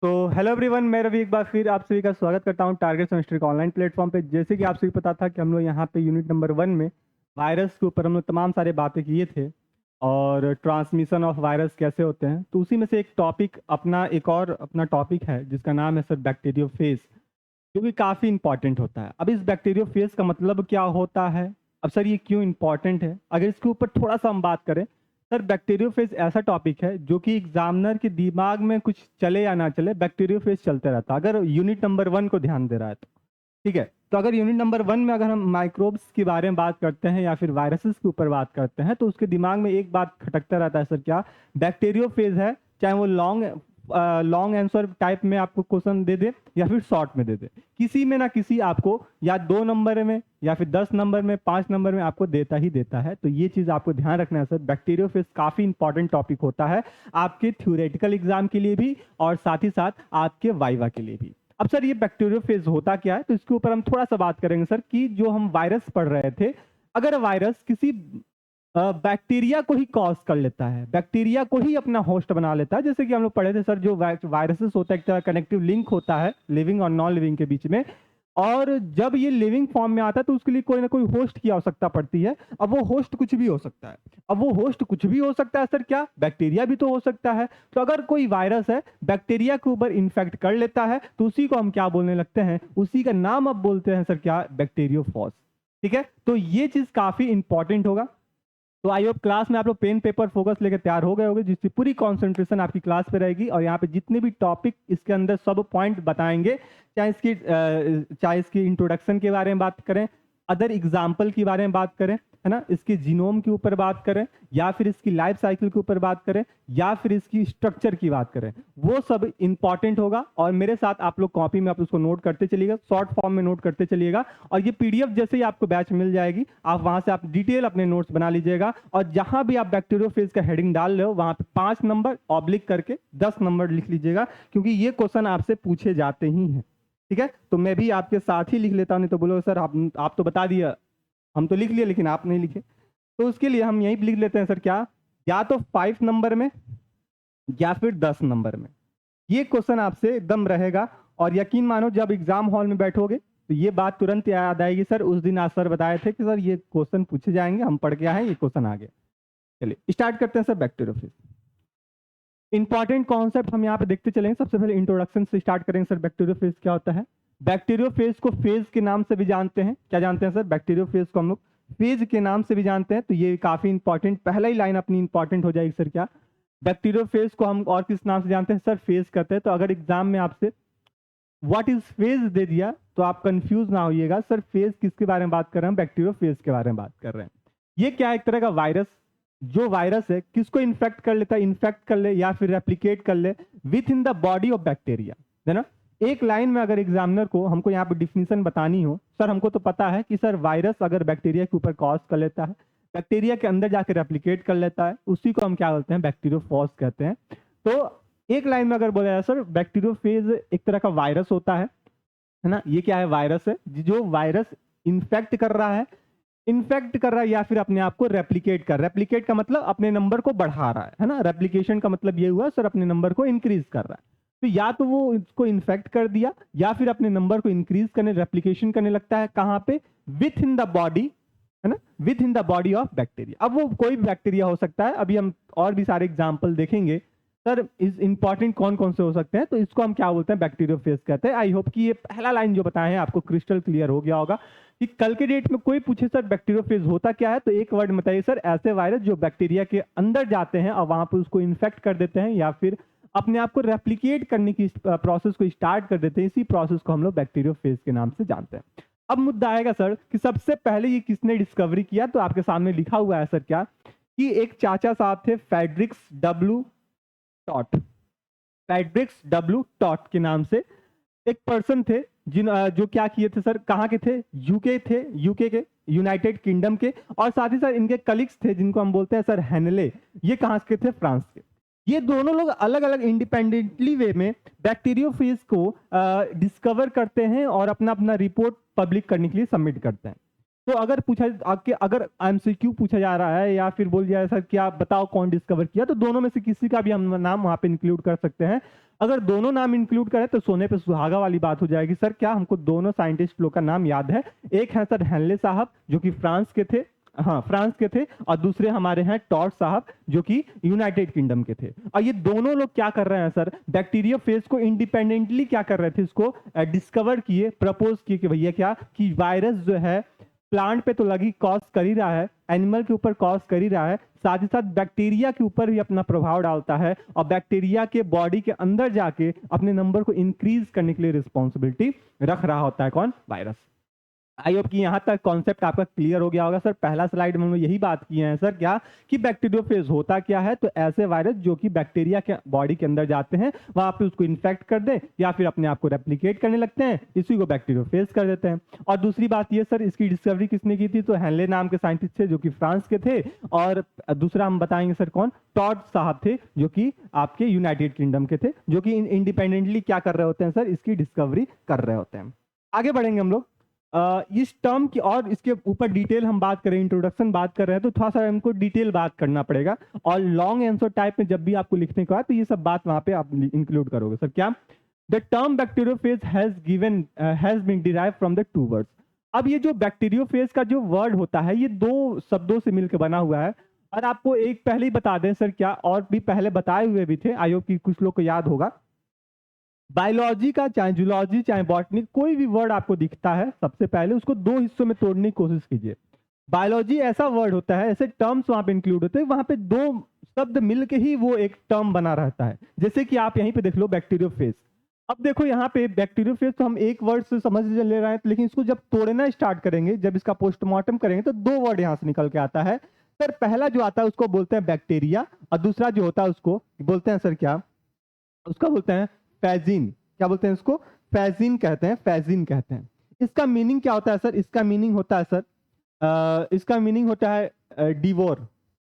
तो hello everyone, मैं रवि एक बार फिर आप सभी का स्वागत करता हूं टारगेट सेमेस्टर के ऑनलाइन प्लेटफॉर्म पे। जैसे कि आप सभी को पता था कि हम लोग यहां पे यूनिट नंबर 1 में वायरस के ऊपर हम लोग तमाम सारे बातें किए थे और ट्रांसमिशन ऑफ वायरस कैसे होते हैं। तो उसी में से एक टॉपिक अपना टॉपिक है जिसका नाम है सर बैक्टीरियोफेज, जो कि काफ़ी इंपॉर्टेंट होता है। अब इस बैक्टीरियोफेज का मतलब क्या होता है, अब सर ये क्यों इंपॉर्टेंट है, अगर इसके ऊपर थोड़ा सा हम बात करें। सर बैक्टीरियोफेज ऐसा टॉपिक है जो कि एग्जामिनर के दिमाग में कुछ चले या ना चले, बैक्टीरियोफेज चलते रहता है अगर यूनिट नंबर 1 को ध्यान दे रहा है तो। ठीक है, तो अगर यूनिट नंबर 1 में अगर हम माइक्रोब्स के बारे में बात करते हैं या फिर वायरसेस के ऊपर बात करते हैं तो उसके दिमाग में एक बात खटकता रहता है, सर क्या बैक्टीरियोफेज है। चाहे वो लॉन्ग आंसर टाइप में आपको क्वेश्चन दे दे या फिर शॉर्ट में दे दे, किसी में ना किसी आपको या 2 नंबर में या फिर 10 नंबर में 5 नंबर में आपको देता ही देता है। तो ये चीज आपको ध्यान रखना है सर, बैक्टीरियोफेज काफी इंपॉर्टेंट टॉपिक होता है आपके थ्योरेटिकल एग्जाम के लिए भी और साथ ही साथ आपके वाइवा के लिए भी। अब सर ये बैक्टीरियोफेज होता क्या है, तो इसके ऊपर हम थोड़ा सा बात करेंगे सर कि जो हम वायरस पढ़ रहे थे, अगर वायरस किसी बैक्टीरिया को ही कॉज कर लेता है, बैक्टीरिया को ही अपना होस्ट बना लेता है। जैसे कि हम लोग पढ़े थे सर, जो वायरसेस होता है एक तरह कनेक्टिव लिंक होता है लिविंग और नॉन लिविंग के बीच में, और जब ये लिविंग फॉर्म में आता है तो उसके लिए कोई ना कोई होस्ट की आवश्यकता पड़ती है। अब वो होस्ट कुछ भी हो सकता है, अब वो होस्ट कुछ भी हो सकता है सर, क्या बैक्टीरिया भी तो हो सकता है। तो अगर कोई वायरस है बैक्टीरिया के ऊपर इन्फेक्ट कर लेता है तो उसी को हम क्या बोलने लगते हैं, उसी का नाम अब बोलते हैं सर क्या, बैक्टीरियोफॉस। ठीक है, तो ये चीज काफी इंपॉर्टेंट होगा। तो आई होप क्लास में आप लोग पेन पेपर फोकस लेकर तैयार हो गए होंगे, जिसकी पूरी कंसंट्रेशन आपकी क्लास पे रहेगी और यहाँ पे जितने भी टॉपिक इसके अंदर सब पॉइंट बताएंगे, चाहे इसकी इंट्रोडक्शन के बारे में बात करें, अदर एग्जाम्पल के बारे में बात करें, है ना, इसके जीनोम के ऊपर बात करें या फिर इसकी लाइफ साइकिल के ऊपर बात करें या फिर इसकी स्ट्रक्चर की बात करें, वो सब इंपॉर्टेंट होगा। और मेरे साथ आप लोग कॉपी में आप उसको नोट करते चलिएगा, शॉर्ट फॉर्म में नोट करते चलिएगा, और ये पीडीएफ जैसे ही आपको बैच मिल जाएगी आप वहां से आप डिटेल अपने नोट्स बना लीजिएगा। और जहां भी आप बैक्टीरियोफेज का हेडिंग डाल रहे हो वहां पे 5 नंबर ऑब्लिक करके 10 नंबर लिख लीजिएगा, क्योंकि ये क्वेश्चन आपसे पूछे जाते ही हैं। ठीक है, तो मैं भी आपके साथ ही लिख लेता हूं, नहीं तो बोलो सर आप तो बता दिया, हम तो लिख लिए लेकिन आप नहीं लिखे। तो उसके लिए हम यही लिख लेते हैं सर क्या, या तो 5 नंबर में या फिर 10 नंबर में ये क्वेश्चन आपसे एकदम रहेगा। और यकीन मानो जब एग्जाम हॉल में बैठोगे तो ये बात तुरंत याद आएगी, सर उस दिन आज सर बताए थे कि सर ये क्वेश्चन पूछे जाएंगे, हम पढ़ के आए, ये क्वेश्चन आ गया। चलिए स्टार्ट करते हैं सर बैक्टीरियोफेज। इंपॉर्टेंट कॉन्सेप्ट हम यहाँ पे देखते चलेंगे। सबसे पहले इंट्रोडक्शन से स्टार्ट करेंगे सर, बैक्टीरियोफेज क्या होता है। बैक्टीरियोफेज को फेज के नाम से भी जानते हैं, क्या जानते हैं सर, बैक्टीरियोफेज को हम लोग फेज के नाम से भी जानते हैं। तो ये काफी इंपॉर्टेंट, पहला ही लाइन अपनी इंपॉर्टेंट हो जाएगी सर क्या, बैक्टीरियोफेज को हम और किस नाम से जानते हैं सर, फेज कहते हैं। तो अगर एग्जाम में आपसे व्हाट इज फेज दे दिया तो आप कंफ्यूज ना होइएगा, सर फेज किसके बारे में बात कर रहे हैं, बैक्टीरियोफेज के बारे में बात कर रहे हैं। ये क्या है, एक तरह का वायरस, जो वायरस है किसको इन्फेक्ट कर लेता है, इन्फेक्ट कर ले या फिर रेप्लिकेट कर ले with in the body of bacteria, है ना। एक लाइन में अगर एग्जामिनर को हमको यहाँ पे डिफिनीशन बतानी हो, सर हमको तो पता है कि सर वायरस अगर बैक्टीरिया के ऊपर कॉज कर लेता है, बैक्टीरिया के अंदर जाकर रेप्लिकेट कर लेता है, उसी को हम क्या बोलते हैं, बैक्टीरियोफॉस कहते हैं। तो एक लाइन में अगर बोला जाए सर, बैक्टीरियोफेज एक तरह का वायरस होता है ना। ये क्या है, वायरस है जो वायरस इन्फेक्ट कर रहा है, इन्फेक्ट कर रहा है या फिर अपने आप को रेप्लिकेट कर, रेप्लिकेट का मतलब अपने नंबर को बढ़ा रहा है ना, रेप्लिकेशन का मतलब ये हुआ सर अपने नंबर को इंक्रीज कर रहा है। तो या तो वो इसको इन्फेक्ट कर दिया या फिर अपने नंबर को इंक्रीज करने, रेप्लिकेशन करने लगता है, कहाँ पे, विथ इन द बॉडी, है ना, with in the body of bacteria. अब वो कोई भी बैक्टीरिया हो सकता है, अभी हम और भी सारे एग्जाम्पल देखेंगे सर, इस इंपॉर्टेंट कौन कौन से हो सकते हैं। तो इसको हम क्या बोलते हैं, बैक्टीरियोफेज कहते हैं। आई होप कि ये पहला लाइन जो बताए हैं आपको क्रिस्टल क्लियर हो गया होगा कि कल के डेट में कोई पूछे सर बैक्टीरियोफेज होता क्या है, तो एक वर्ड में बताइए सर, ऐसे वायरस जो बैक्टीरिया के अंदर जाते हैं और वहां पर उसको इन्फेक्ट कर देते हैं या फिर अपने आप को रेप्लिकेट करने की प्रोसेस को स्टार्ट कर देते हैं। इसी प्रोसेस को हम लोग बैक्टीरियोफेज के नाम से जानते हैं। अब मुद्दा आएगा सर कि सबसे पहले ये किसने डिस्कवरी किया, तो आपके सामने लिखा हुआ है सर क्या, कि एक चाचा साहब थे Fredericks W taught, Fredericks W taught के नाम से एक पर्सन थे, जो क्या किए थे सर, कहाँ के थे, यूके थे, यूके के, यूनाइटेड किंगडम के। और साथ ही साथ इनके कलीग्स थे जिनको हम बोलते हैं सर हेनले, ये कहाँ के थे, फ्रांस के। ये दोनों लोग अलग अलग इंडिपेंडेंटली वे में बैक्टीरियोफेज को डिस्कवर करते हैं और अपना अपना रिपोर्ट पब्लिक करने के लिए सबमिट करते हैं। तो अगर पूछा अगर एमसीक्यू पूछा जा रहा है या फिर बोल दिया सर कि आप बताओ कौन डिस्कवर किया, तो दोनों में से किसी का भी हम नाम वहां पे इंक्लूड कर सकते हैं। अगर दोनों नाम इंक्लूड करें तो सोने पे सुहागा वाली बात हो जाएगी। सर क्या हमको दोनों साइंटिस्ट लोग का नाम याद है? एक है सर हेनले साहब जो कि फ्रांस के थे, हाँ फ्रांस के थे, और दूसरे हमारे हैं टॉड साहब जो कि यूनाइटेड किंगडम के थे। और ये दोनों लोग क्या कर रहे हैं सर, बैक्टीरिया फेज को इंडिपेंडेंटली क्या कर रहे थे, इसको डिस्कवर किए, प्रपोज किए कि भैया क्या कि वायरस जो है प्लांट पे तो लगी कॉज कर ही रहा है, एनिमल के ऊपर कॉज कर ही रहा है, साथ ही साथ बैक्टीरिया के ऊपर भी अपना प्रभाव डालता है, और बैक्टीरिया के बॉडी के अंदर जाके अपने नंबर को इंक्रीज करने के लिए रिस्पॉन्सिबिलिटी रख रहा होता है कौन, वायरस। आई होप कि यहाँ तक कॉन्सेप्ट आपका क्लियर हो गया होगा। सर पहला स्लाइड में हम लोग यही बात किए हैं सर क्या कि बैक्टीरियोफेज होता क्या है, तो ऐसे वायरस जो कि बैक्टीरिया के बॉडी के अंदर जाते हैं, वहां पे उसको इन्फेक्ट कर दें या फिर अपने आप को रेप्लिकेट करने लगते हैं, इसी को बैक्टीरियोफेज कर देते हैं। और दूसरी बात ये सर, इसकी डिस्कवरी किसने की थी, तो हेनले नाम के साइंटिस्ट थे जो कि फ्रांस के थे, और दूसरा हम बताएंगे सर कौन, टॉड साहब थे जो कि आपके यूनाइटेड किंगडम के थे, जो कि इंडिपेंडेंटली क्या कर रहे होते हैं सर, इसकी डिस्कवरी कर रहे होते हैं। आगे बढ़ेंगे हम लोग। इस टर्म की और इसके ऊपर डिटेल हम बात करें, इंट्रोडक्शन बात कर रहे हैं तो थोड़ा सा हमको डिटेल बात करना पड़ेगा, और लॉन्ग आंसर टाइप में जब भी आपको लिखने को आए तो ये सब बात वहां पे आप इंक्लूड करोगे। सर क्या, the term bacteriophage has been derive from the two words. अब ये जो बैक्टीरियोफेज का जो वर्ड होता है ये दो शब्दों से मिलकर बना हुआ है, और आपको एक पहले ही बता दें सर क्या, और भी पहले बताए हुए भी थे, आई होप कि कुछ लोग को याद होगा। बायोलॉजी का चाहे जूलॉजी चाहे बॉटनी कोई भी वर्ड आपको दिखता है, सबसे पहले उसको दो हिस्सों में तोड़ने की कोशिश कीजिए। बायोलॉजी ऐसा वर्ड होता है, ऐसे टर्म्स वहां पे इंक्लूड होते हैं, वहां पे दो शब्द मिलके ही वो एक टर्म बना रहता है। जैसे कि आप यहीं पे देख लो बैक्टीरियोफेज। अब देखो यहाँ पे बैक्टीरियोफेज तो हम एक वर्ड से समझ ले रहे हैं, लेकिन इसको जब तोड़ना स्टार्ट करेंगे, जब इसका पोस्टमार्टम करेंगे तो दो वर्ड यहाँ से निकल के आता है। सर पहला जो आता है उसको बोलते हैं बैक्टीरिया, और दूसरा जो होता है उसको बोलते हैं सर क्या, उसका बोलते हैं फैजिन। क्या बोलते हैं इसको, फैजिन कहते हैं, फैजिन कहते हैं। इसका मीनिंग क्या होता है सर, इसका मीनिंग होता है सर इसका मीनिंग होता है डिवोर,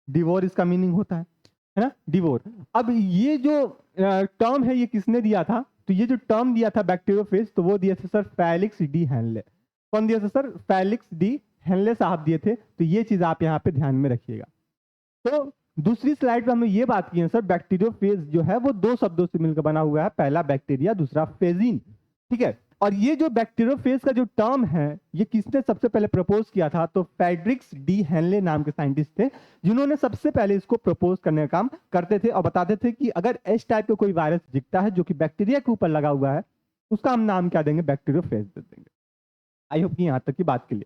डिवोर इसका मीनिंग होता है ना, डिवोर। अब ये जो टर्म है ये किसने दिया था, तो ये जो टर्म दिया था बैक्टीरियोफेज, तो वो दिया था सर फेलिक्स डी हेनले। कौन दिया था सर, फेलिक्स डी हेनले साहब दिए थे। तो ये चीज आप यहाँ पे ध्यान में रखिएगा। तो दूसरी स्लाइड पे हमें ये बात की है सर, बैक्टीरियोफेज जो है वो दो शब्दों से मिलकर बना हुआ है, पहला बैक्टीरिया दूसरा फेजिन, ठीक है। और ये जो बैक्टीरियोफेज का जो टर्म है ये किसने सबसे पहले प्रपोज किया था, तो फ्रेडरिक्स डी हेनले नाम के साइंटिस्ट थे, जिन्होंने सबसे पहले इसको प्रपोज करने का काम करते थे, और बताते थे कि अगर इस टाइप का कोई वायरस दिखता है जो कि बैक्टीरिया के ऊपर लगा हुआ है, उसका हम नाम क्या देंगे, बैक्टीरियोफेज दे देंगे। आई होप कि यहां तक की बात के लिए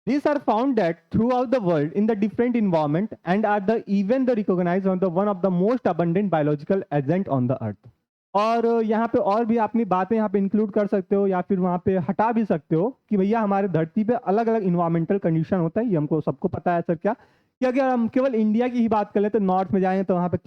these are found that throughout the world in the different environment and are the even the recognized on the one of the most abundant biological agent on the earth। और यहाँ पे और भी अपनी बातें यहाँ पे इंक्लूड कर सकते हो या फिर वहाँ पे हटा भी सकते हो कि भैया हमारे धरती पे अलग अलग इन्वायरमेंटल कंडीशन होता है, ये हमको सबको पता है सर क्या कि अगर हम केवल इंडिया की ही बात कर ले तो नॉर्थ में जाएंगे तो वहाँ पे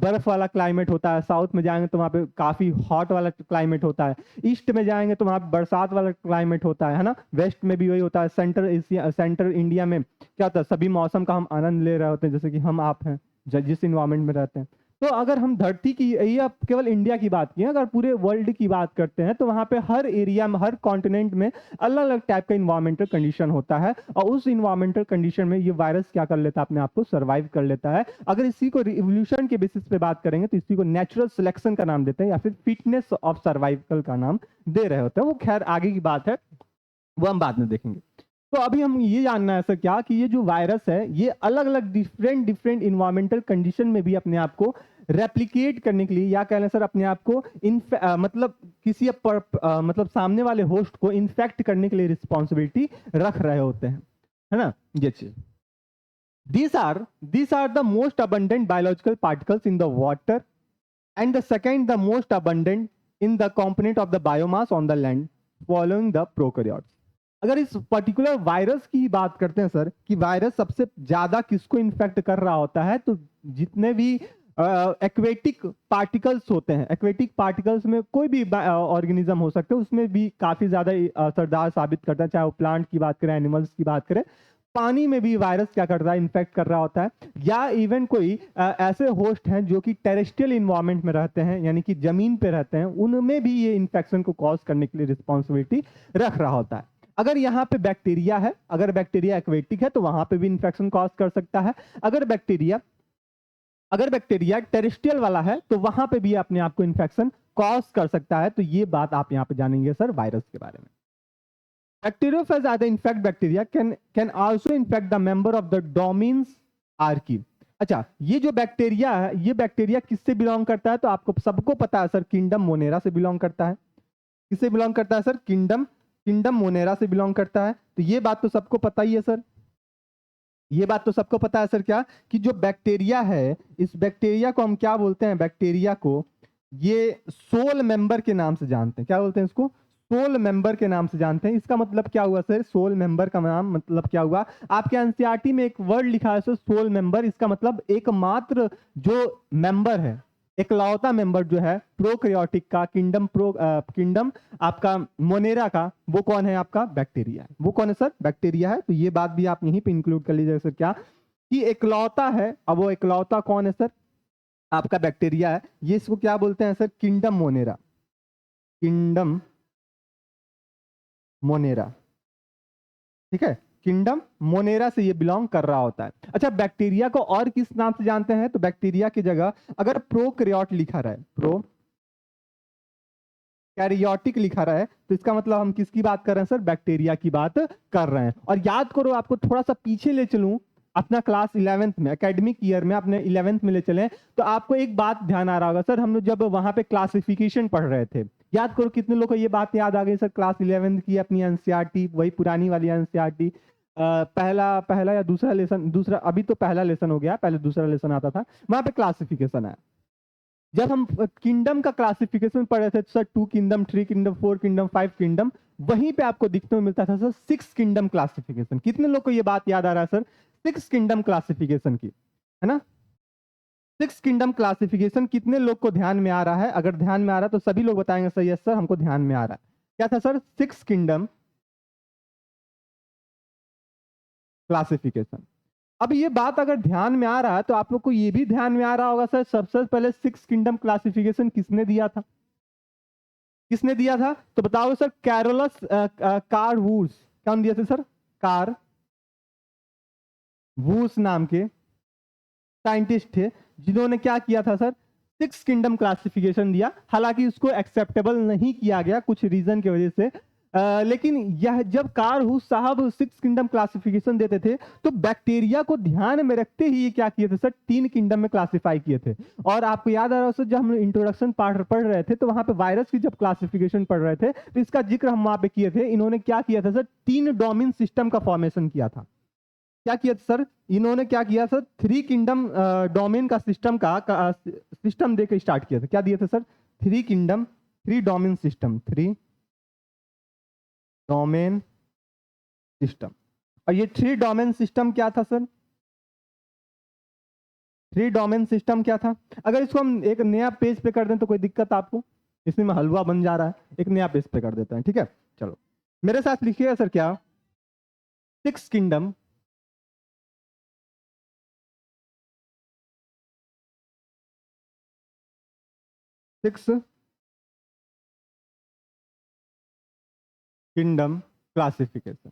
बर्फ वाला क्लाइमेट होता है, साउथ में जाएंगे तो वहाँ पे काफी हॉट वाला क्लाइमेट होता है, ईस्ट में जाएंगे तो वहाँ पे बरसात वाला क्लाइमेट होता है ना, वेस्ट में भी वही होता है, सेंट्रल इंडिया में क्या होता है, सभी मौसम का हम आनंद ले रहे होते हैं, जैसे कि हम आप हैं जिस इन्वायरमेंट में रहते हैं। तो अगर हम धरती की, ये आप केवल इंडिया की बात की, अगर पूरे वर्ल्ड की बात करते हैं तो वहाँ पे हर एरिया में, हर कॉन्टिनेंट में अलग अलग टाइप का इन्वायरमेंटल कंडीशन होता है, और उस इन्वायरमेंटल कंडीशन में ये वायरस क्या कर लेता है, अपने आप को सर्वाइव कर लेता है। अगर इसी को इवोल्यूशन के बेसिस पे बात करेंगे तो इसी को नेचुरल सिलेक्शन का नाम देते हैं, या फिर फिटनेस ऑफ सर्वाइवल का नाम दे रहे होते हैं। वो खैर आगे की बात है, वो हम बाद में देखेंगे। तो अभी हम ये जानना है सर क्या कि ये जो वायरस है ये अलग अलग डिफरेंट इन्वायरमेंटल कंडीशन में भी अपने आप को रेप्लिकेट करने के लिए, या कह लें सर अपने आप को मतलब किसी मतलब सामने वाले होस्ट को इन्फेक्ट करने के लिए रिस्पॉन्सिबिलिटी रख रहे होते हैं, है ना ये चीज। these are the most abundant biological particles in the water and the second the most abundant in the component of the biomass on the land following the prokaryotes। अगर इस पर्टिकुलर वायरस की बात करते हैं सर कि virus सबसे ज्यादा किसको इन्फेक्ट कर रहा होता है, तो जितने भी एक्वेटिक पार्टिकल्स होते हैं, एक्वेटिक पार्टिकल्स में कोई भी ऑर्गेनिज्म हो सकते हैं, उसमें भी काफी ज्यादा असरदार साबित करता है, चाहे वो प्लांट की बात करें, एनिमल्स की बात करें, पानी में भी वायरस क्या कर रहा है, इन्फेक्ट कर रहा होता है। या इवन कोई ऐसे होस्ट हैं जो कि टेरेस्ट्रियल इन्वायरमेंट में रहते हैं, यानी कि जमीन पे रहते हैं, उनमें भी ये इन्फेक्शन को कॉज करने के लिए रिस्पॉन्सिबिलिटी रख रहा होता है। अगर यहाँ पे बैक्टीरिया है, अगर बैक्टीरिया एक्वेटिक है तो वहां पे भी इन्फेक्शन कॉज कर सकता है। अगर बैक्टीरिया टेरेस्ट्रियल वाला है तो वहां पे भी अपने आप को इन्फेक्शन कॉज कर सकता है। तो ये बात आप यहाँ पे जानेंगे सर वायरस के बारे में। Bacteriophage are the infect bacteria can also infect the member of the domains archaea। अच्छा, ये जो बैक्टीरिया है, ये बैक्टीरिया किससे बिलोंग करता है? तो आपको सबको पता है सर, किंगडम मोनेरा से बिलोंग करता है। किससे बिलोंग करता है सर? किंगडम मोनेरा से बिलोंग करता है। तो ये बात तो सबको पता ही है सर। ये बात तो सबको पता है सर क्या, कि जो बैक्टीरिया है, इस बैक्टीरिया को हम क्या बोलते हैं? बैक्टीरिया को ये सोल मेंबर के नाम से जानते हैं। क्या बोलते हैं इसको? सोल मेंबर के नाम से जानते हैं। इसका मतलब क्या हुआ सर? सोल मेंबर का नाम मतलब क्या हुआ? आपके एनसीईआरटी में एक वर्ड लिखा है सर, सोल मेंबर। इसका मतलब एकमात्र जो मेंबर है, इकलौता मेंबर जो है प्रोकैरियोटिक का, किंगडम आपका मोनेरा का, वो कौन है? आपका बैक्टीरिया है। वो कौन है सर? बैक्टीरिया है। तो ये बात भी आप यहीं पे इंक्लूड कर लीजिएगा सर, क्या कि इकलौता है। अब वो इकलौता कौन है सर? आपका बैक्टीरिया है। ये इसको क्या बोलते हैं sir? Kingdom Monera. Kingdom Monera, ठीक है, किंगडम मोनेरा से ये बिलोंग कर रहा होता है। अच्छा, बैक्टीरिया को और किस नाम से जानते हैं? तो बैक्टीरिया की जगह अगर प्रोकैरियोट लिखा रहा है, प्रोकैरियोटिक लिखा रहा है, तो इसका मतलब हम किसकी बात कर रहे हैं सर? बैक्टीरिया की बात कर रहे हैं। और याद करो, आपको थोड़ा सा पीछे ले चलूं, अपना क्लास 11th में, एकेडमिक ईयर में अपने 11th में ले चलें, तो आपको एक बात ध्यान आ रहा होगा सर, हम लोग जब वहां पे क्लासिफिकेशन पढ़ रहे थे, याद करो कितने लोग को ये बात याद आ गई सर? क्लास 11th की अपनी एनसीईआरटी, वही पुरानी वाली एनसीईआरटी, पहला या दूसरा लेसन, दूसरा, अभी तो पहला लेसन हो गया, पहले दूसरा लेसन आता था, वहां पे क्लासिफिकेशन आया। जब हम किंगडम का क्लासिफिकेशन पढ़ रहे थे sir, 2 kingdom, 3 kingdom, 4 kingdom, 5 kingdom, वहीं पे आपको दिखने में मिलता था सर 6 किंगडम क्लासिफिकेशन। कितने लोग को ये बात याद आ रहा है सर? 6 किंगडम क्लासिफिकेशन की, है ना? 6 किंगडम क्लासिफिकेशन कितने लोग को ध्यान में आ रहा है? अगर ध्यान में आ रहा है तो सभी लोग बताएंगे सर, यस सर हमको ध्यान में आ रहा है। क्या था सर? 6 kingdom classification. अब ये बात अगर ध्यान में आ रहा है तो आप लोग को ये भी ध्यान में आ रहा होगा सर, सबसे पहले 6 किंगडम क्लासिफिकेशन किसने दिया था? किसने दिया था? तो बताओ सर। कैरोलस कारवूस। कौन दिया था सर? कार वूस नाम के साइंटिस्ट थे, जिन्होंने क्या किया था सर? 6 किंगडम क्लासिफिकेशन दिया। हालांकि उसको एक्सेप्टेबल नहीं किया गया कुछ रीजन की वजह से, लेकिन यह जब कारहूस साहब 6 किंगडम क्लासिफिकेशन देते थे, तो बैक्टीरिया को ध्यान में रखते ही ये क्या किए थे सर? 3 किंगडम में क्लासिफाई किए थे। और आपको याद आ रहा है सर, जब हम इंट्रोडक्शन पार्ट पढ़ रहे थे तो वहां पे वायरस की जब क्लासिफिकेशन पढ़ रहे थे, तो इसका जिक्र हम वहां पे किए थे। इन्होंने क्या किया था सर? 3 डोमेन सिस्टम का फॉर्मेशन किया था। क्या किया सर? इन्होंने क्या किया सर? 3 किंगडम डोमेन का सिस्टम देकर स्टार्ट किया था। क्या दिया था sir? 3 kingdom, 3 domain system, 3 domain system. और ये 3 डोमेन सिस्टम क्या था सर? 3 डोमेन सिस्टम क्या था? अगर इसको हम एक नया पेज पे कर दें तो कोई दिक्कत आपको? इसमें में हलवा बन जा रहा है, एक नया पेज पे कर देते हैं, ठीक है? चलो मेरे साथ लिखिएगा सर, क्या 6 किंगडम किंगडम क्लासिफिकेशन।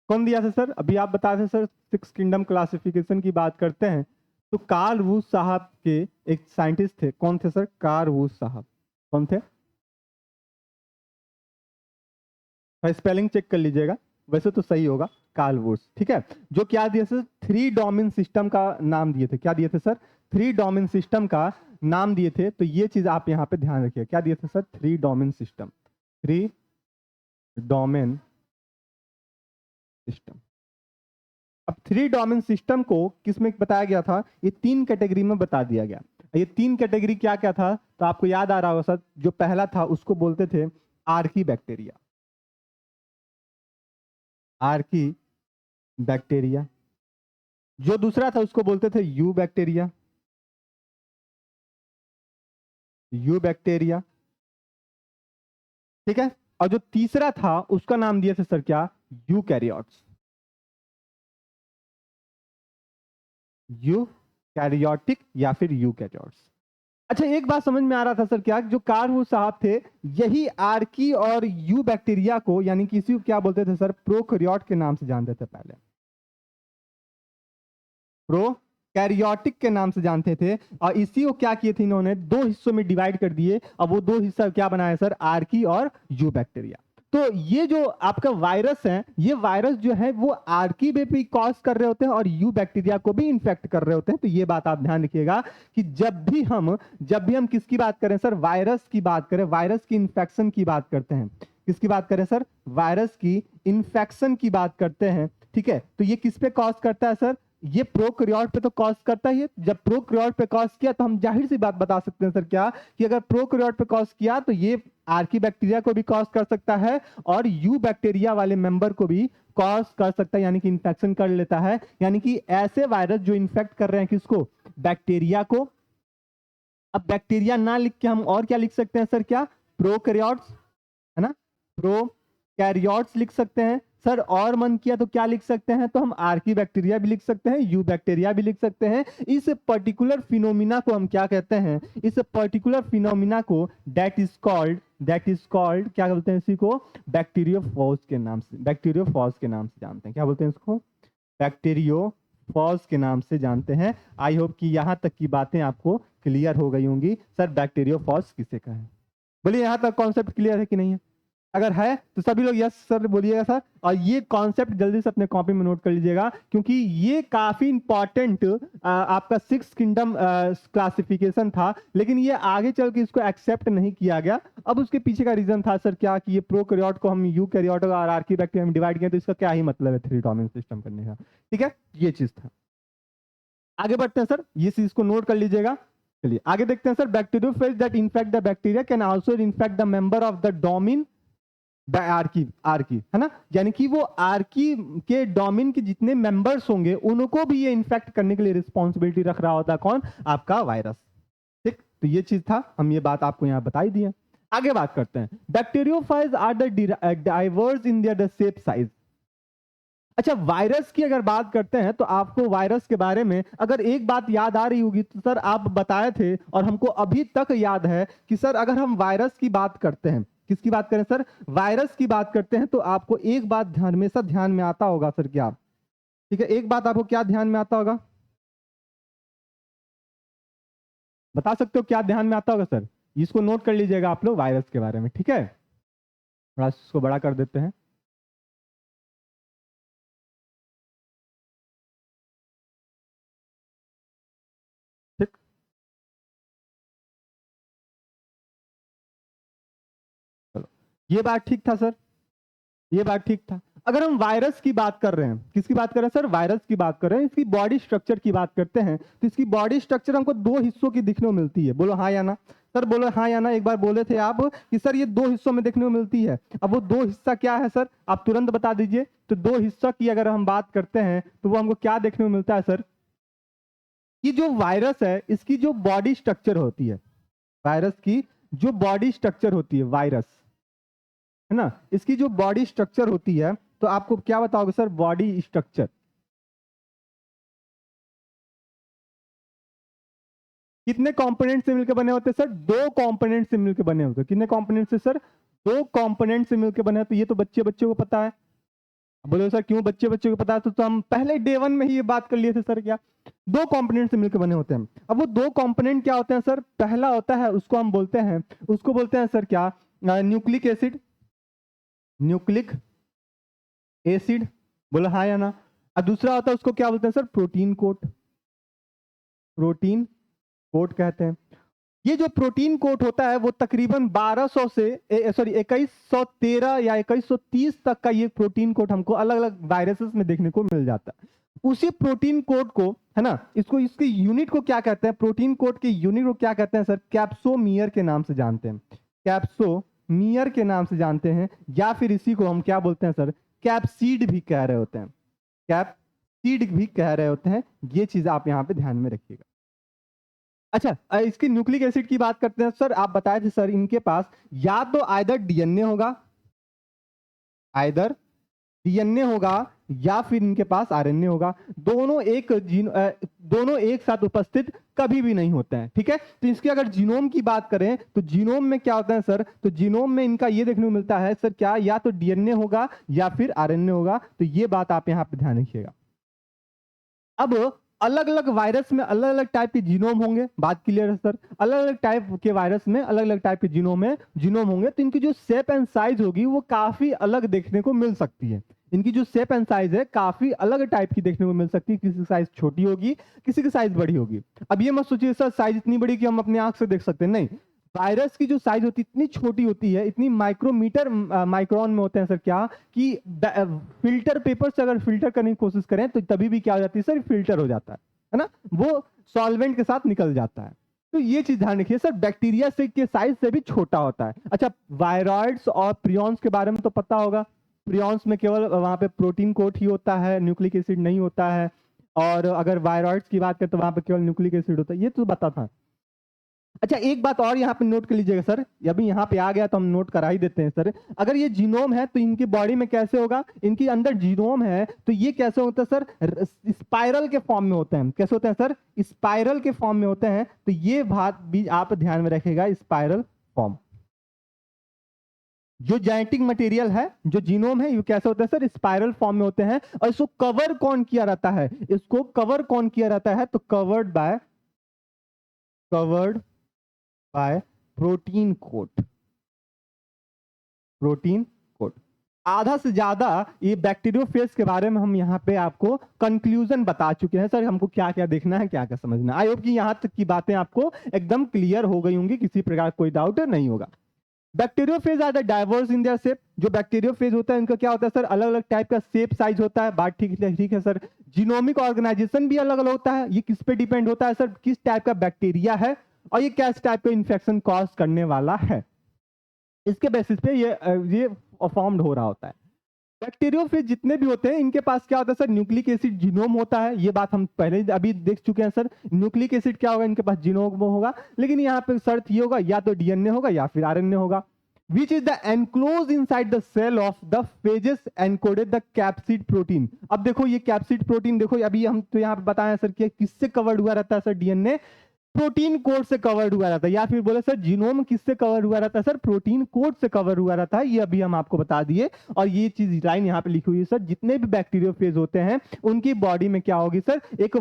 कौन दिया था सर? अभी आप बता रहे सर 6 किंगडम क्लासिफिकेशन की बात करते हैं तो कार्ल वूस साहब के एक साइंटिस्ट थे। कौन थे सर? कार्ल वूस साहब। कौन थे? स्पेलिंग चेक कर लीजिएगा, वैसे तो सही होगा, कार्ल वूस, ठीक है। जो क्या दिए सर? 3 डोमेन सिस्टम का नाम दिए थे। क्या दिए थे सर? 3 डोमेन सिस्टम का नाम दिए थे। तो ये चीज आप यहाँ पे ध्यान रखिए। क्या दिए थे sir? 3 domain system, 3 domain system. अब 3 डोमेन सिस्टम को किस में बताया गया था? ये 3 कैटेगरी में बता दिया गया। ये 3 कैटेगरी क्या क्या था? तो आपको याद आ रहा होगा सर, जो पहला था उसको बोलते थे आर्की बैक्टीरिया, आर्की बैक्टीरिया। जो दूसरा था उसको बोलते थे यू बैक्टीरिया, यू बैक्टीरिया, ठीक है। और जो तीसरा था उसका नाम दिया था सर क्या? यूकैरियोट्स, यूकैरियोटिक या फिर यूकैरियोट्स। अच्छा, एक बात समझ में आ रहा था सर, क्या जो कार्ल साहब थे, यही आर्की और यू बैक्टीरिया को, यानी कि इसी को क्या बोलते थे सर, प्रोकैरियोट के नाम से जानते थे पहले, प्रोकैरियोटिक के नाम से जानते थे। और इसी को क्या किए थे इन्होंने, दो हिस्सों में डिवाइड कर दिए। अब वो दो हिस्सा क्या बनाया सर, आर्की और यू बैक्टीरिया। तो ये जो आपका वायरस है, ये वायरस जो है वो आर्की में भी कॉज कर रहे होते हैं और यू बैक्टीरिया को भी इन्फेक्ट कर रहे होते हैं। तो ये बात आप ध्यान रखिएगा कि जब भी हम किसकी बात करें सर, वायरस की बात करें, वायरस की इन्फेक्शन की बात करते हैं, किसकी बात करें सर, वायरस की इन्फेक्शन की बात करते हैं, ठीक है। तो ये किस पे कॉज करता है सर, ये प्रोकैरियोट पे तो कॉज करता ही है। जब प्रोकैरियोट पे कॉज किया तो हम जाहिर सी बात बता सकते हैं सर, क्या कि अगर प्रोकैरियोट पे कॉज किया तो ये आर्की बैक्टीरिया को भी कॉज कर सकता है और यू बैक्टीरिया वाले मेंबर को भी कॉज कर सकता है, यानी कि इन्फेक्शन कर लेता है। यानी कि ऐसे वायरस जो इन्फेक्ट कर रहे हैं किसको, बैक्टीरिया को। अब बैक्टीरिया ना लिख के हम और क्या लिख सकते हैं सर, क्या, प्रोकैरियोट्स, है ना, प्रोकैरियोट्स लिख सकते हैं सर। और मन किया तो क्या लिख सकते हैं, तो हम आर्की बैक्टीरिया भी लिख सकते हैं, यू बैक्टीरिया भी लिख सकते हैं। इस पर्टिकुलर फिनोमिना को हम क्या कहते हैं, इस पर्टिकुलर फिनोमिना को दैट इज कॉल्ड क्या बोलते हैं इसी को, बैक्टीरियोफॉज के नाम से, बैक्टीरियोफॉज के नाम से जानते हैं। क्या बोलते हैं इसको, बैक्टीरियोफॉज के नाम से जानते हैं। आई होप कि यहां तक की बातें आपको क्लियर हो गई होंगी। सर बैक्टीरियोफॉज किसे कहें, बोलिए यहां तक कॉन्सेप्ट क्लियर है कि नहीं है। अगर है तो सभी लोग यस सर बोलिएगा सर। और ये कॉन्सेप्ट जल्दी से अपने कॉपी में नोट कर लीजिएगा, क्योंकि ये काफी इंपॉर्टेंट आपका सिक्स किंगडम क्लासिफिकेशन था, लेकिन ये आगे चल के इसको एक्सेप्ट नहीं किया गया। अब उसके पीछे का रीजन था सर क्या, कि ये प्रोकैरियोट को हम यूकैरियोट और आर्की बैक्टीरिया में डिवाइड किया, तो इसका क्या ही मतलब है थ्री डोमेन सिस्टम करने का। ठीक है, ये चीज था। आगे बढ़ते हैं सर, ये चीज को नोट कर लीजिएगा। चलिए आगे देखते हैं sir, bacteriophage that infect the bacteria can also infect the member of the domain Archie, Archie है ना, यानी कि वो आर्की के डोमेन के जितने मेंबर्स होंगे उनको भी ये इन्फेक्ट करने के लिए रिस्पॉन्सिबिलिटी रख रहा होता है, कौन, आपका वायरस। ठीक, तो ये चीज था, हम ये बात आपको यहाँ बताई दी है। आगे बात करते हैं, bacteriophages are the diverse in their the shape size. अच्छा, वायरस की अगर बात करते हैं तो आपको वायरस के बारे में अगर एक बात याद आ रही होगी तो सर आप बताए थे, और हमको अभी तक याद है कि सर अगर हम वायरस की बात करते हैं, किसकी बात करें सर, वायरस की बात करते हैं, तो आपको एक बात हमेशा ध्यान में आता होगा सर, क्या, ठीक है, एक बात आपको क्या ध्यान में आता होगा, बता सकते हो क्या ध्यान में आता होगा सर, इसको नोट कर लीजिएगा आप लोग वायरस के बारे में। ठीक है, थोड़ा इसको बड़ा कर देते हैं। ठीक, चलो, ये बात ठीक था सर, ये बात ठीक था। अगर हम वायरस की बात कर रहे हैं, किसकी बात कर रहे हैं सर, वायरस की बात कर रहे हैं, इसकी बॉडी स्ट्रक्चर की बात करते हैं, तो इसकी बॉडी स्ट्रक्चर हमको दो हिस्सों की दिखने को मिलती है। बोलो हाँ या ना सर, बोलो हाँ या ना। एक बार बोले थे आप कि सर ये दो हिस्सों में देखने को मिलती है। अब वो दो हिस्सा क्या है सर, आप तुरंत बता दीजिए। तो दो हिस्सा की अगर हम बात करते हैं तो वो हमको क्या देखने को मिलता है सर, कि जो वायरस है इसकी जो बॉडी स्ट्रक्चर होती है, वायरस की जो बॉडी स्ट्रक्चर होती है, वायरस है ना, इसकी जो बॉडी स्ट्रक्चर होती है, तो आपको क्या बताओगे सर, बॉडी स्ट्रक्चर कितने कंपोनेंट से मिलकर बने होते हैं सर, दो कंपोनेंट से मिलकर बने होते हैं। कितने कंपोनेंट से सर, दो कंपोनेंट से मिलकर बने होते हैं। ये तो बच्चे बच्चे को पता है। बोलो सर क्यों बच्चे बच्चे को पता है, तो हम पहले डे वन में ही ये बात कर लिए थे सर, क्या दो कंपोनेंट से मिलकर बने होते हैं। अब वो दो कंपोनेंट क्या होते हैं सर, पहला होता है उसको बोलते हैं सर क्या, न्यूक्लिक एसिड, न्यूक्लिक एसिड, बोलो हाँ या ना। और दूसरा होता है उसको क्या बोलते हैं sir, protein coat, protein coat कहते हैं। ये जो प्रोटीन कोट होता है वो तकरीबन 1200 से 2113 या 2130 तक का ये प्रोटीन कोट हमको अलग अलग वायरसेस में देखने को मिल जाता है। उसी प्रोटीन कोट को, है ना, इसको इसके यूनिट को क्या कहते हैं, प्रोटीन कोट के यूनिट को क्या कहते हैं सर, कैप्सोमियर के नाम से जानते हैं, कैप्सोमियर के नाम से जानते हैं। या फिर इसी को हम क्या बोलते हैं सर, कैप्सीड भी कह रहे होते हैं, कैप्सीड भी कह रहे होते हैं। ये चीज आप यहाँ पे ध्यान में रखिएगा। अच्छा, इसके न्यूक्लिक एसिड की बात करते हैं सर, आप बताए थे सर इनके पास या तो आइदर डीएनए होगा, आइदर डीएनए होगा, या फिर इनके पास आरएनए होगा। दोनों एक साथ उपस्थित कभी भी नहीं होते हैं, ठीक है। तो इसकी अगर जीनोम की बात करें तो जीनोम में क्या होता है सर, तो जीनोम में इनका ये देखने को मिलता है सर क्या, या तो डीएनए होगा या फिर आरएनए होगा। तो ये बात आप यहाँ पे ध्यान रखिएगा। अब अलग अलग वायरस में अलग अलग टाइप के जीनोम होंगे, बात क्लियर है सर। अलग अलग टाइप के वायरस में अलग अलग टाइप के जीनोम होंगे, तो इनकी जो शेप एंड साइज होगी वो काफी अलग देखने को मिल सकती है। इनकी जो शेप एंड साइज है काफी अलग टाइप की देखने को मिल सकती है। किसी की साइज छोटी होगी, किसी की साइज बड़ी होगी। अब ये मत सोचिए सर साइज इतनी बड़ी कि हम अपनी आंख से देख सकते हैं, नहीं। वायरस की जो साइज होती है इतनी छोटी होती है, इतनी माइक्रोमीटर माइक्रोन में होते हैं सर क्या, कि फिल्टर पेपर से अगर फिल्टर करने की कोशिश करें तो तभी भी क्या हो जाती है सर, फिल्टर हो जाता है ना, वो सॉल्वेंट के साथ निकल जाता है। तो ये चीज ध्यान रखिए सर, बैक्टीरिया से के साइज से भी छोटा होता है। अच्छा, वायरॉइड्स और प्रियॉन्स के बारे में तो पता होगा। प्रियॉन्स में केवल वहां पे प्रोटीन कोट ही होता है, न्यूक्लिक एसिड नहीं होता है। और अगर वायरॉइड्स की बात करें तो वहां पे केवल न्यूक्लिक एसिड होता है, ये तो पता था। अच्छा, एक बात और यहाँ पे नोट कर लीजिएगा सर, अभी यहाँ पे आ गया तो हम नोट करा ही देते हैं सर। अगर ये जीनोम है तो इनकी बॉडी में कैसे होगा, इनके अंदर जीनोम है तो ये कैसे होता है सर, स्पाइरल के फॉर्म में होते हैं। कैसे होते हैं सर, स्पाइरल के फॉर्म में होते हैं। तो ये बात भी आप ध्यान में रखिएगा, स्पाइरल फॉर्म। जो जेनेटिक मटेरियल है, जो जीनोम है, ये कैसे होता है सर, स्पाइरल फॉर्म में होते हैं। और इसको कवर कौन किया रहता है, इसको कवर कौन किया रहता है, तो covered by protein coat. Protein coat. आधा से ज्यादा ये बैक्टीरियोफेज के बारे में हम यहाँ पे आपको कंक्लूजन बता चुके हैं सर, हमको क्या क्या देखना है, क्या क्या समझना है। आई होप कि यहाँ तक की बातें आपको एकदम क्लियर हो गई होंगी, किसी प्रकार कोई डाउट नहीं होगा। Bacteriophage are the diverse in their shape. जो बैक्टीरियोफेज होता है इनका क्या होता है सर, अलग अलग टाइप का शेप साइज होता है। बात ठीक है सर। जीनोमिक ऑर्गेनाइजेशन भी अलग अलग होता है। ये किस पे डिपेंड होता है सर, किस टाइप का बैक्टीरिया है और ये किस टाइप का इन्फेक्शन कॉज करने वाला है, इसके बेसिस पे ये फॉर्म्ड हो रहा होता है। बैक्टीरियोफेज जितने भी होते हैं इनके पास क्या होता है सर, न्यूक्लिक एसिड जीनोम होता है। ये बात हम पहले अभी देख चुके हैं सर। न्यूक्लिक एसिड क्या होगा, इनके पास जीनोम होगा। लेकिन यहाँ पे शर्त ये होगा, या तो डीएनए होगा या फिर आरएनए होगा। Which is the enclosed inside the cell of the phages encoded the capsid protein। अब देखो ये कैप्सिड प्रोटीन, देखो अभी हम तो यहाँ पे बताया सर कि किससे कवर्ड हुआ रहता है सर, डीएनए प्रोटीन कोड से कवर्ड हुआ रहता है। या फिर बोले सर जीनोम किससे कवर हुआ रहता है सर, प्रोटीन कोड से कवर हुआ रहता है। ये अभी हम आपको बता दिए। और ये चीज लाइन यहाँ पे लिखी हुई है सर, जितने भी बैक्टीरियोफेज होते हैं उनकी बॉडी में क्या होगी सर, एक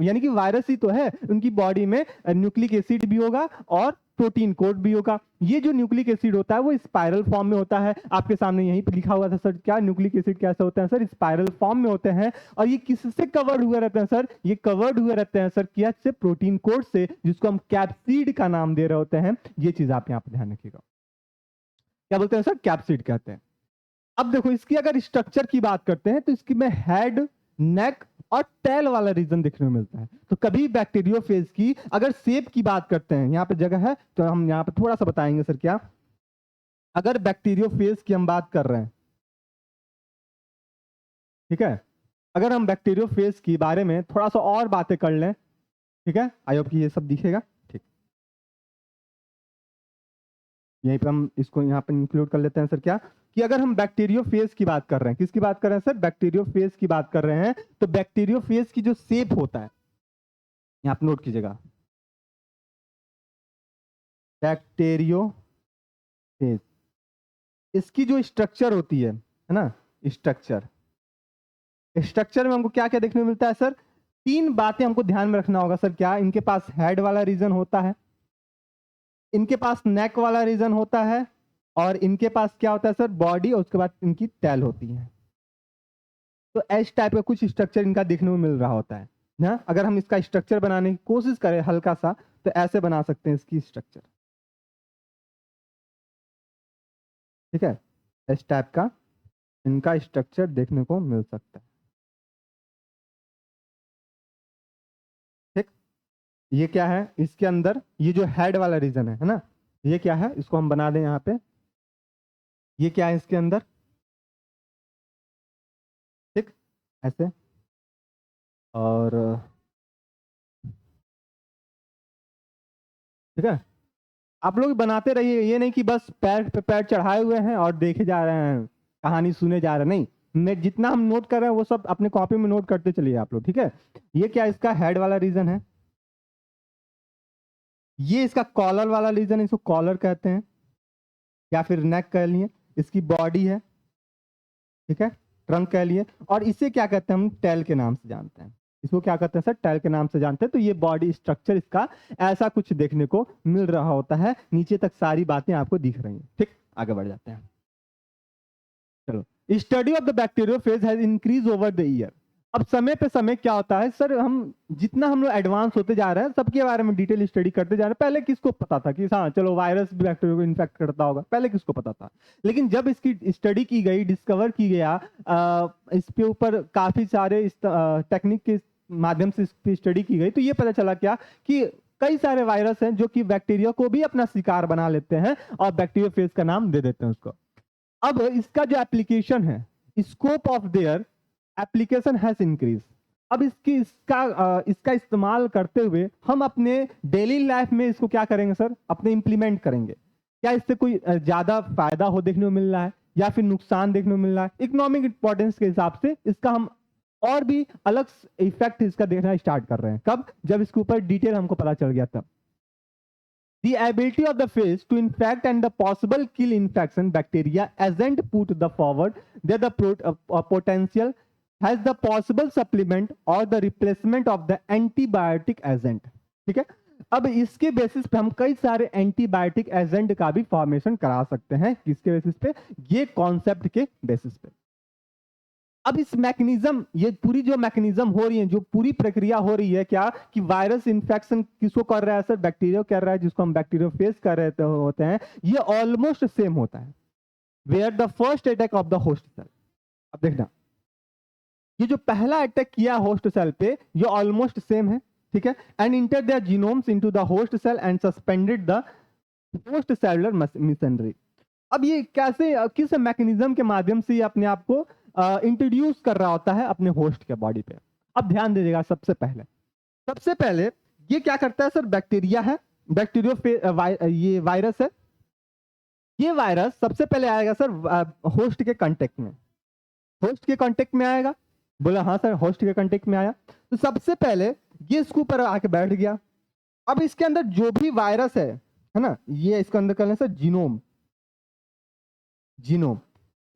यानी कि वायरस ही तो है, उनकी बॉडी में न्यूक्लिक एसिड भी होगा और प्रोटीन कोड भी होगा। ये जो न्यूक्लिक एसिड होता है वो स्पाइरल फॉर्म में होता है। आपके सामने यहीं पे लिखा हुआ था सर, क्या न्यूक्लिक एसिड कैसे होते हैं सर, स्पाइरल फॉर्म में होते हैं। और ये किससे कवर्ड हुए रहते हैं सर, ये कवर्ड हुए रहते हैं सर क्या से, प्रोटीन कोड से, जिसको हम कैप्सिड का नाम दे रहे होते हैं। ये चीज आप यहाँ पे ध्यान रखिएगा, क्या बोलते हैं सर, कैप्सिड कहते हैं। अब देखो इसकी अगर स्ट्रक्चर की बात करते हैं तो इसकी में हेड, नेक और टेल वाला रीजन देखने को मिलता है। तो कभी बैक्टीरियोफेज की अगर शेप की बात करते हैं, यहाँ पे जगह है तो हम यहाँ पे थोड़ा सा बताएंगे सर। क्या अगर बैक्टीरियोफेज की हम बात कर रहे हैं, ठीक है, अगर हम बैक्टीरियोफेज के बारे में थोड़ा सा और बातें कर लें, ठीक है, आई होप कि ये सब दिखेगा। ठीक, यहीं पे हम इसको यहाँ पे इंक्लूड कर लेते हैं सर। क्या कि अगर हम बैक्टीरियोफेज की बात कर रहे हैं, किसकी बात कर रहे हैं सर, बैक्टीरियोफेज की बात कर रहे हैं, तो बैक्टीरियोफेज की जो शेप होता है, यहाँ पे नोट कीजिएगा, बैक्टीरियोफेज, इसकी जो स्ट्रक्चर होती है ना, स्ट्रक्चर में हमको क्या क्या देखने को मिलता है सर, तीन बातें हमको ध्यान में रखना होगा सर। क्या इनके पास हेड वाला रीजन होता है, इनके पास नेक वाला रीजन होता है, और इनके पास क्या होता है सर, बॉडी, और उसके बाद इनकी टेल होती है। तो एच टाइप का कुछ स्ट्रक्चर इनका देखने को मिल रहा होता है ना। अगर हम इसका स्ट्रक्चर बनाने की कोशिश करें हल्का सा, तो ऐसे बना सकते हैं इसकी स्ट्रक्चर, ठीक है, एच टाइप का इनका स्ट्रक्चर देखने को मिल सकता है। ठीक, ये क्या है इसके अंदर, ये जो हेड वाला रीजन है ना, ये क्या है, इसको हम बना दें यहाँ पे, ये क्या है इसके अंदर, ठीक, ऐसे। और ठीक है, आप लोग बनाते रहिए, ये नहीं कि बस पैर पे पैर चढ़ाए हुए हैं और देखे जा रहे हैं, कहानी सुने जा रहे हैं, नहीं। मैं जितना हम नोट कर रहे हैं वो सब अपने कॉपी में नोट करते चलिए आप लोग, ठीक है। ये क्या इसका हेड वाला रीजन है, ये इसका कॉलर वाला रीजन, इसको कॉलर कहते हैं या फिर नेक कह लिए। इसकी बॉडी है, ठीक है, ट्रंक कह लिए। और इसे क्या कहते हैं हम, टेल के नाम से जानते हैं। इसको क्या कहते हैं सर, टेल के नाम से जानते हैं। तो ये बॉडी स्ट्रक्चर इसका ऐसा कुछ देखने को मिल रहा होता है। नीचे तक सारी बातें आपको दिख रही हैं, ठीक। आगे बढ़ जाते हैं, चलो। Study of the bacteriophage has increase over the year. अब समय पे समय क्या होता है सर, हम जितना हम लोग एडवांस होते जा रहे हैं, सबके बारे में डिटेल स्टडी करते जा रहे हैं। पहले किसको पता था कि हाँ चलो वायरस भी बैक्टीरिया को इन्फेक्ट करता होगा, पहले किसको पता था। लेकिन जब इसकी स्टडी की गई, डिस्कवर की गया, इसके ऊपर काफी सारे टेक्निक के माध्यम से इसकी स्टडी की गई, तो ये पता चला क्या कि कई सारे वायरस हैं जो कि बैक्टीरिया को भी अपना शिकार बना लेते हैं और बैक्टीरियोफेज का नाम दे देते हैं उसको। अब इसका जो एप्लीकेशन है, scope of their application has increase. अब इसका इस्तेमाल करते हुए हम अपने डेली लाइफ में इसको क्या करेंगे सर, अपने इंप्लीमेंट करेंगे। क्या इससे कोई ज्यादा फायदा हो देखने को मिल रहा है या फिर नुकसान देखने को मिल रहा है? इकोनॉमिक इंपॉर्टेंस के हिसाब से इसका हम और भी अलग इफेक्ट इसका देखना स्टार्ट कर रहे हैं। कब? जब इसके ऊपर डिटेल हमको पता चल गया तब। The ability of the phage to infect and the possible kill infection bacteria isn't put the forward that the potential has the possible supplement or the replacement of the antibiotic agent। ठीक है, अब इसके basis पे हम कई सारे antibiotic agent का भी फॉर्मेशन करा सकते हैं। किसके बेसिस पे? ये कॉन्सेप्ट के बेसिस पे। अब इस मैकेनिज्म, ये पूरी जो मैकेनिज्म हो रही है, जो पूरी प्रक्रिया हो रही है, क्या कि वायरस इन्फेक्शन किसको कर रहा है सर? बैक्टीरिया कर रहा है, जिसको हम बैक्टीरियोफेज कर रहे होते हैं। ये ऑलमोस्ट सेम होता है। Where the first attack of the host cell. अब देखना, ये जो पहला अटैक किया होस्ट सेल पे, ये ऑलमोस्ट सेम है, ठीक है। And enter their genomes into the host cell and suspended the host cellular machinery. अब ये कैसे, किस मैकेनिज्म के माध्यम से ये अपने आप को इंट्रोड्यूस कर रहा होता है अपने होस्ट के बॉडी पे? अब ध्यान दीजिएगा, सबसे पहले ये क्या करता है सर? बैक्टीरिया है, ये वायरस है। ये वायरस सबसे पहले आएगा सर होस्ट के कांटेक्ट में। होस्ट के कांटेक्ट में आएगा, बोला हाँ सर होस्ट के कांटेक्ट में आया। तो सबसे पहले ये इसके ऊपर आके बैठ गया। अब इसके अंदर जो भी वायरस है ना, ये इसके अंदर कर लें सर जीनोम।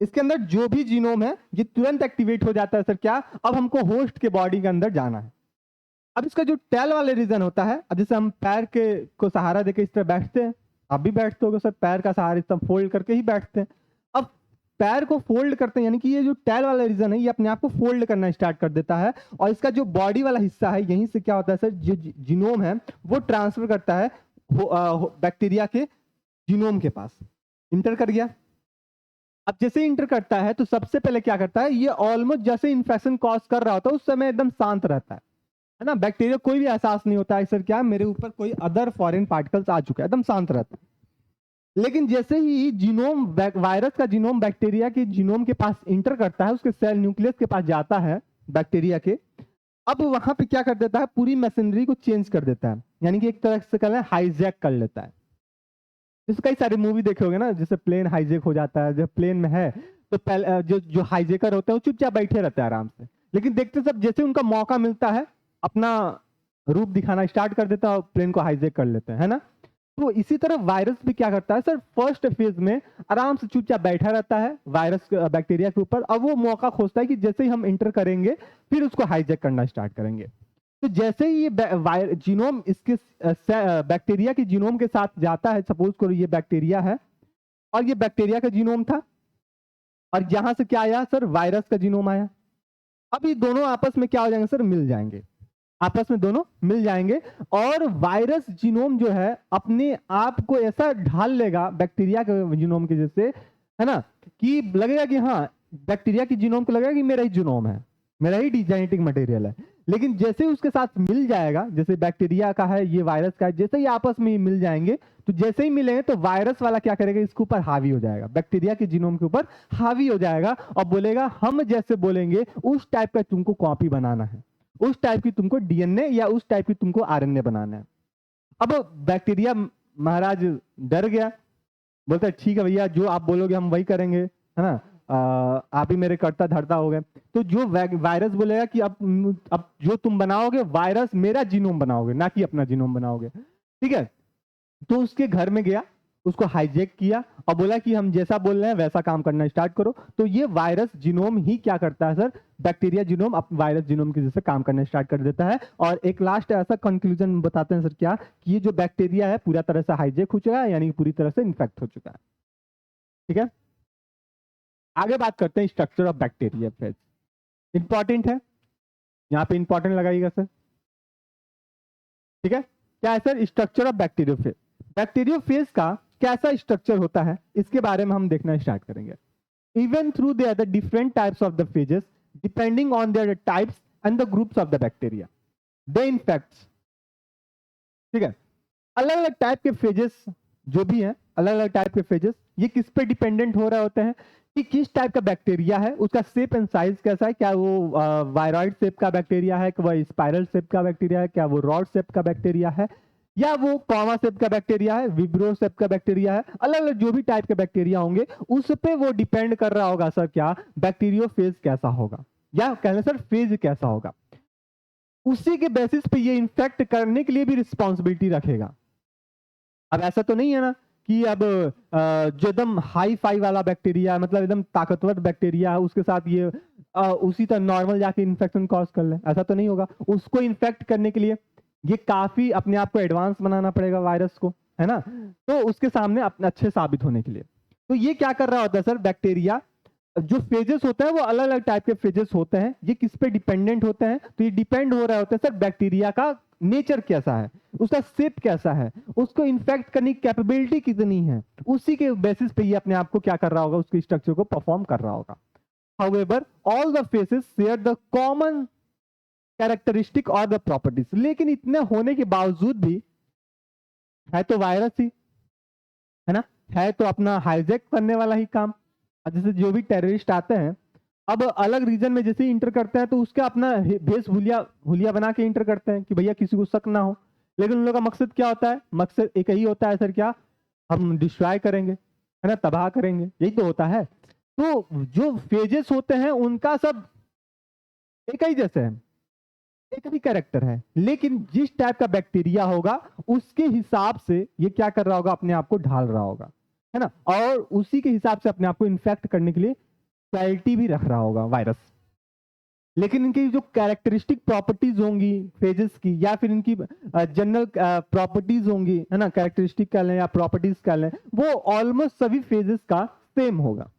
इसके अंदर जो भी जीनोम है ये तुरंत एक्टिवेट हो जाता है सर। क्या? अब हमको होस्ट के बॉडी के अंदर जाना है। अब इसका जो टेल वाले रीजन होता है, अब जैसे हम पैर के को सहारा देके इस तरह बैठते हैं, आप भी बैठते होगे सर, पैर का सहारा इस तरह फोल्ड करके ही बैठते हैं। अब पैर को फोल्ड करते हैं, यानी कि ये जो टेल वाला रीजन है, ये अपने आप को फोल्ड करना स्टार्ट कर देता है। और इसका जो बॉडी वाला हिस्सा है, यहीं से क्या होता है सर, जो जीनोम है वो ट्रांसफर करता है बैक्टीरिया के जीनोम के पास, इंटर कर गया। अब जैसे इंटर करता है तो सबसे पहले क्या करता है, ये ऑलमोस्ट जैसे इन्फेक्शन कॉज कर रहा होता है उस समय एकदम शांत रहता है ना। बैक्टीरिया कोई भी एहसास नहीं होता है सर क्या मेरे ऊपर कोई अदर फॉरेन पार्टिकल्स आ चुके हैं, एकदम शांत रहता है। लेकिन जैसे ही जीनोम, वायरस का जीनोम बैक्टीरिया के जीनोम के पास इंटर करता है, उसके सेल न्यूक्लियस के पास जाता है बैक्टीरिया के, अब वहां पे क्या कर देता है, पूरी मशीनरी को चेंज कर देता है, यानी कि एक तरह से कहें हाईजैक कर लेता है। जैसे कई सारे मूवी देखे होंगे ना, जैसे प्लेन हाईजैक हो जाता है, जब प्लेन में है तो पहले जो हाईजैकर होते हैं वो चुपचाप बैठे रहते हैं आराम से, लेकिन देखते सब जैसे उनका मौका मिलता है अपना रूप दिखाना स्टार्ट कर देता है और प्लेन को हाईजैक कर लेते हैं, है ना। तो इसी तरह वायरस भी क्या करता है सर, फर्स्ट फेज में आराम से चुपचाप बैठा रहता है वायरस बैक्टीरिया के ऊपर। अब वो मौका खोजता है कि जैसे ही हम इंटर करेंगे फिर उसको हाईजैक करना स्टार्ट करेंगे। तो जैसे ही ये जीनोम इसके बैक्टीरिया के जीनोम के साथ जाता है, सपोज करो ये बैक्टीरिया है और ये बैक्टीरिया का जीनोम था, और यहां से क्या आया सर, वायरस का जीनोम आया। अब ये दोनों आपस में क्या हो जाएंगे सर, मिल जाएंगे, आपस में दोनों मिल जाएंगे। और वायरस जीनोम जो है अपने आप को ऐसा ढाल लेगा बैक्टीरिया के जीनोम के जैसे, है ना, कि लगेगा कि हाँ बैक्टीरिया की जीनोम को लगेगा कि मेरा ही जीनोम है, मेरा ही जेनेटिक मटेरियल है। लेकिन जैसे उसके साथ मिल जाएगा, जैसे बैक्टीरिया का है ये वायरस का है, जैसे ही आपस में मिल जाएंगे, तो जैसे ही मिलेंगे तो वायरस वाला क्या करेगा, इसके ऊपर हावी हो जाएगा, बैक्टीरिया के जीनोम के ऊपर हावी हो जाएगा और बोलेगा हम जैसे बोलेंगे उस टाइप का तुमको कॉपी बनाना है, उस टाइप की तुमको डीएनए या उस टाइप की तुमको आरएनए बनाना है। अब बैक्टीरिया महाराज डर गया, बोलता है ठीक है भैया जो आप बोलोगे हम वही करेंगे, है ना, आप ही मेरे कर्ता धर्ता हो गए। तो जो वायरस बोलेगा कि अब जो तुम बनाओगे वायरस मेरा जीनोम बनाओगे, ना कि अपना जीनोम बनाओगे, ठीक है। तो उसके घर में गया, उसको हाईजैक किया और बोला कि हम जैसा बोल रहे हैं वैसा काम करना स्टार्ट करो। तो ये वायरस जीनोम ही क्या करता है sir, bacteria genome virus genome के जैसे काम करना स्टार्ट कर देता है। और एक लास्ट ऐसा कंक्लूजन बताते हैं सर क्या, कि ये जो बैक्टीरिया है पूरा तरह से हाईजैक हो चुका है, यानी कि पूरी तरह से इन्फेक्ट हो चुका है। ठीक है, आगे बात करते हैं structure of bacteria phase. Important है, यहाँ पे इंपॉर्टेंट लगाइएगा सर। ठीक है, क्या है sir, structure of bacteriophage. Bacteriophage का कैसा स्ट्रक्चर होता है इसके बारे में हम देखना स्टार्ट करेंगे। Even through they are the different types of the phages depending on their types and the groups of the bacteria they infects. ठीक है, अलग अलग टाइप के फेजेस जो भी हैं, अलग अलग टाइप के फेजेस, ये किस पे डिपेंडेंट हो रहे होते हैं कि किस टाइप का बैक्टीरिया है, उसका शेप एंड साइज कैसा है, क्या वो वायरॉइड शेप का बैक्टीरिया है, क्या वो स्पाइरल शेप का बैक्टीरिया है, क्या वो रॉड शेप का बैक्टीरिया है, या वो कॉमा शेप का बैक्टीरिया है, विब्रो शेप का बैक्टीरिया है। अलग अलग जो भी टाइप के बैक्टीरिया होंगे उस पे वो डिपेंड कर रहा होगा सर क्या, बैक्टीरियोफेज कैसा होगा, या कहना सर फेज कैसा होगा। उसी के बेसिस पे ये इन्फेक्ट करने के लिए भी रिस्पॉन्सिबिलिटी रखेगा। अब ऐसा तो नहीं है ना कि अब जो एकदम हाई फाई वाला बैक्टीरिया, मतलब एकदम ताकतवर बैक्टीरिया है, उसके साथ ये उसी तरह नॉर्मल जाके इन्फेक्शन कॉज कर ले, ऐसा तो नहीं होगा। उसको इन्फेक्ट करने के लिए ये काफी अपने आप को एडवांस बनाना पड़ेगा वायरस को, है ना, तो उसके सामने अपने अच्छे साबित होने के लिए। तो ये क्या कर रहा होता है सर, बैक्टीरिया जो फेजेस होते हैं वो अलग अलग टाइप के फेजेस होते हैं। ये किस पे डिपेंडेंट होते हैं, तो ये डिपेंड हो रहा होता है सर बैक्टीरिया का नेचर कैसा है, उसका शेप कैसा है, उसको इन्फेक्ट करने की कैपेबिलिटी कितनी है, उसी के बेसिस पे ये अपने आप को क्या कर रहा होगा, उसके स्ट्रक्चर को परफॉर्म कर रहा होगा। However, all the phases share the common characteristic और the properties, लेकिन इतने होने के बावजूद भी है तो वायरस ही, है ना, है तो अपना हाईजैक करने वाला ही काम। जैसे जो भी टेररिस्ट आते हैं, अब अलग रीजन में जैसे इंटर करते हैं तो उसका अपना भेष हुलिया बना के इंटर करते हैं कि भैया किसी को शक ना हो, लेकिन उन लोगों का मकसद क्या होता है, मकसद एक ही होता है सर क्या, हम डिस्ट्रॉय करेंगे, है ना, तबाह करेंगे, यही तो होता है। तो जो फेजेस होते हैं उनका सब एक ही जैसे है, एक ही कैरेक्टर है, लेकिन जिस टाइप का बैक्टीरिया होगा उसके हिसाब से ये क्या कर रहा होगा, अपने आप को ढाल रहा होगा, है ना, और उसी के हिसाब से अपने आप को इन्फेक्ट करने के लिए क्वालिटी भी रख रहा होगा वायरस। लेकिन इनकी जो कैरेक्टरिस्टिक प्रॉपर्टीज होंगी फेजेस की, या फिर इनकी जनरल प्रॉपर्टीज होंगी, है ना, कैरेक्टरिस्टिक कह लें या प्रॉपर्टीज कह लें, वो ऑलमोस्ट सभी फेजेस का सेम होगा।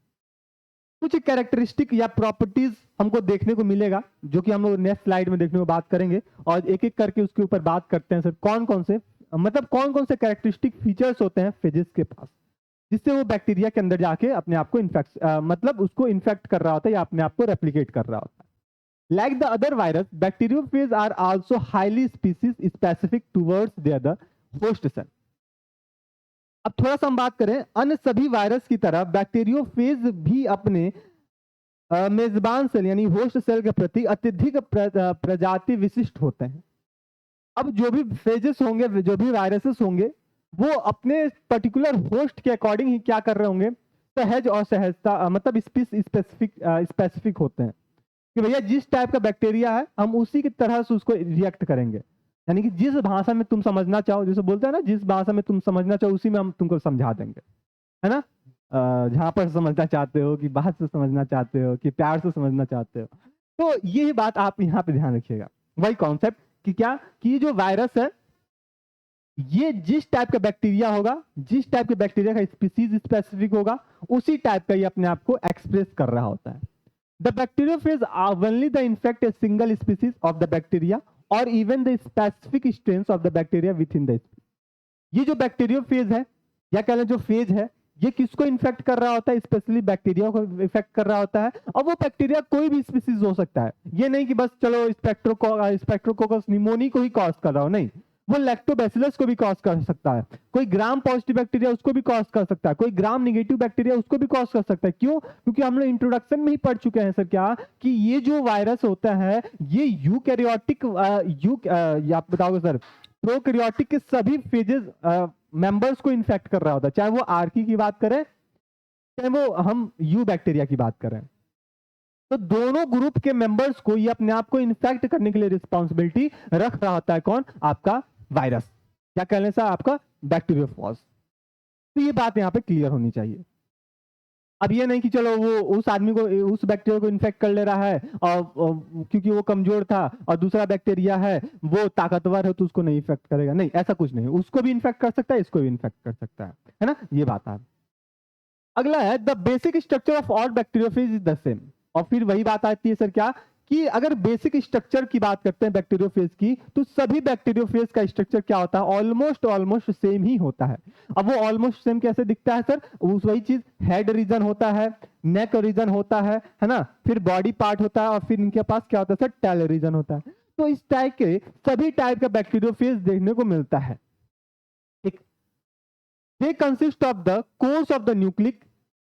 कुछ कैरेक्टरिस्टिक या प्रॉपर्टीज हमको देखने को मिलेगा जो कि हम लोग नेक्स्ट स्लाइड में देखने को बात करेंगे, और एक एक करके उसके ऊपर बात करते हैं सर कौन कौन से, मतलब कौन कौन से कैरेक्टरिस्टिक फीचर्स होते हैं फेजेस के पास, जिससे वो बैक्टीरिया के अंदर जाके अपने आप को इन्फेक्ट मतलब उसको इन्फेक्ट कर रहा होता है या अपने आप को रेप्लिकेट कर रहा होता है। Like the other virus, bacteriophage are also highly species specific towards the other host cell. अब थोड़ा सा हम बात करें, अन्य सभी वायरस की तरह बैक्टीरियोफेज भी अपने मेजबान सेल यानी होस्ट सेल के प्रति अत्यधिक प्रजाति विशिष्ट होते हैं। अब जो भी फेजेस होंगे, जो भी वायरसेस होंगे, वो अपने पर्टिकुलर होस्ट के अकॉर्डिंग ही क्या कर रहे होंगे, सहज और सहजता मतलब स्पेसिफिक होते हैं कि भैया जिस टाइप का बैक्टीरिया है हम उसी की तरह से उसको रिएक्ट करेंगे। यानी कि जिस भाषा में तुम समझना चाहो, जैसे बोलते हैं ना, जिस भाषा में तुम समझना चाहो उसी में हम तुमको समझा देंगे, है ना, जहां पर समझना चाहते हो, कि बात से समझना चाहते हो, कि प्यार से समझना चाहते हो, तो ये बात आप यहाँ पे ध्यान रखिएगा। वही कॉन्सेप्ट कि क्या, कि जो वायरस है ये जिस टाइप का बैक्टीरिया होगा, जिस टाइप के बैक्टीरिया का स्पीसीज स्पेसिफिक होगा, उसी टाइप का ये अपने आप को एक्सप्रेस कर रहा होता है। The bacteriophage only the infect a single species of the bacteria or even the specific strains of the bacteria within the species। ये जो बैक्टीरियोफेज है या कह लें जो फेज है, ये किसको इन्फेक्ट कर रहा होता है, स्पेशली बैक्टीरिया को इफेक्ट कर रहा होता है। और वो बैक्टीरिया कोई भी स्पीसीज हो सकता है, ये नहीं कि बस चलो स्पेक्ट्रोकोकस निमोनी को ही कॉज कर रहा हो, नहीं, वो लैक्टोबैसिलस को भी कॉज कर सकता है, कोई ग्राम पॉजिटिव बैक्टीरिया उसको भी कॉज कर सकता है, कोई ग्राम निगेटिव बैक्टीरिया उसको भी कॉज कर सकता है। क्यों? क्योंकि हम लोग इंट्रोडक्शन में ही पढ़ चुके हैं सर क्या, कि ये जो वायरस होता है ये यूकैरियोटिक आप बताओगे सर, प्रोकैरियोटिक के सभी फेजेस मेंबर्स को इन्फेक्ट कर रहा होता है, चाहे वो आर्की की बात करें चाहे वो हम यू बैक्टीरिया की बात करें। तो दोनों ग्रुप के मेंबर्स को ये अपने आप को इन्फेक्ट करने के लिए रिस्पॉन्सिबिलिटी रख रहा होता है, कौन? आपका वायरस। या कह लें सर आपका बैक्टीरियोफॉज। तो ये बात यहाँ पे क्लियर होनी चाहिए। अब ये नहीं कि चलो वो उस आदमी को, उस बैक्टीरिया को इन्फेक्ट कर ले रहा है और क्योंकि वो कमजोर था, और दूसरा बैक्टीरिया है वो ताकतवर है तो उसको नहीं इन्फेक्ट करेगा, नहीं ऐसा कुछ नहीं, उसको भी इन्फेक्ट कर सकता है, इसको भी इन्फेक्ट कर सकता है ना, ये बात है। अगला है the basic structure of all bacteriophage is the same. और फिर वही बात आती है सर क्या, कि अगर बेसिक स्ट्रक्चर की बात करते हैं बैक्टीरियोफेज की, तो सभी बैक्टीरियोफेज का स्ट्रक्चर क्या होता है, ऑलमोस्ट सेम ही होता है। अब वो ऑलमोस्ट सेम कैसे दिखता है सर, उस वही चीज, हेड रीजन होता है, नेक रीजन होता है ना, फिर बॉडी पार्ट होता है, और फिर इनके पास क्या होता है सर, टेल रीजन होता है। तो इस टाइप के सभी टाइप का बैक्टीरियोफेज देखने को मिलता है। They consist of the cores of the nucleic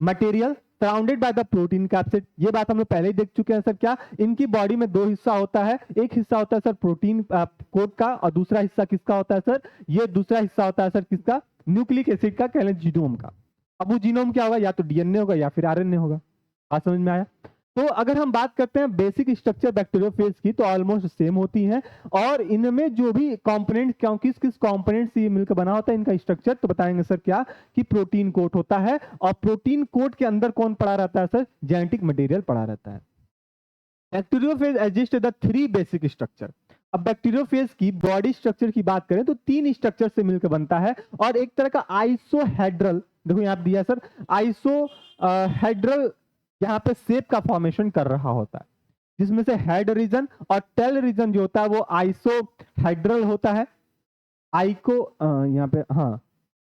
material surrounded by the protein capsid। ये बात हम लोग पहले ही देख चुके हैं सर क्या, इनकी बॉडी में दो हिस्सा होता है, एक हिस्सा होता है सर प्रोटीन कोड का, और दूसरा हिस्सा किसका होता है सर, ये दूसरा हिस्सा होता है सर किसका, न्यूक्लिक एसिड का, कह लें जीनोम का। अब वो जीनोम क्या होगा, या तो डीएनए होगा या फिर आरएनए होगा। बात समझ में आया। तो अगर हम बात करते हैं बेसिक स्ट्रक्चर बैक्टीरियोफेज की, तो ऑलमोस्ट सेम होती है, और इनमें जो भी कंपोनेंट, क्यों किस किस कंपोनेंट से ये मिलकर बना होता है इनका स्ट्रक्चर, तो बताएंगे सर क्या, कि प्रोटीन कोट होता है, और प्रोटीन कोट के अंदर कौन पड़ा रहता है सर, जेनेटिक मटेरियल पड़ा रहता है। Bacteriophage exist the three basic structure. अब बैक्टीरियोफेज की बॉडी स्ट्रक्चर की बात करें तो तीन स्ट्रक्चर से मिलकर बनता है, और एक तरह का आइसोहेड्रल, देखो यहाँ दिया सर, आइसोहेड्रल यहाँ पे शेप का फॉर्मेशन कर रहा होता है, जिसमें से हेड रीजन और टेल रीजन जो होता है वो आइसोहेड्रल होता है। यहाँ पे हाँ,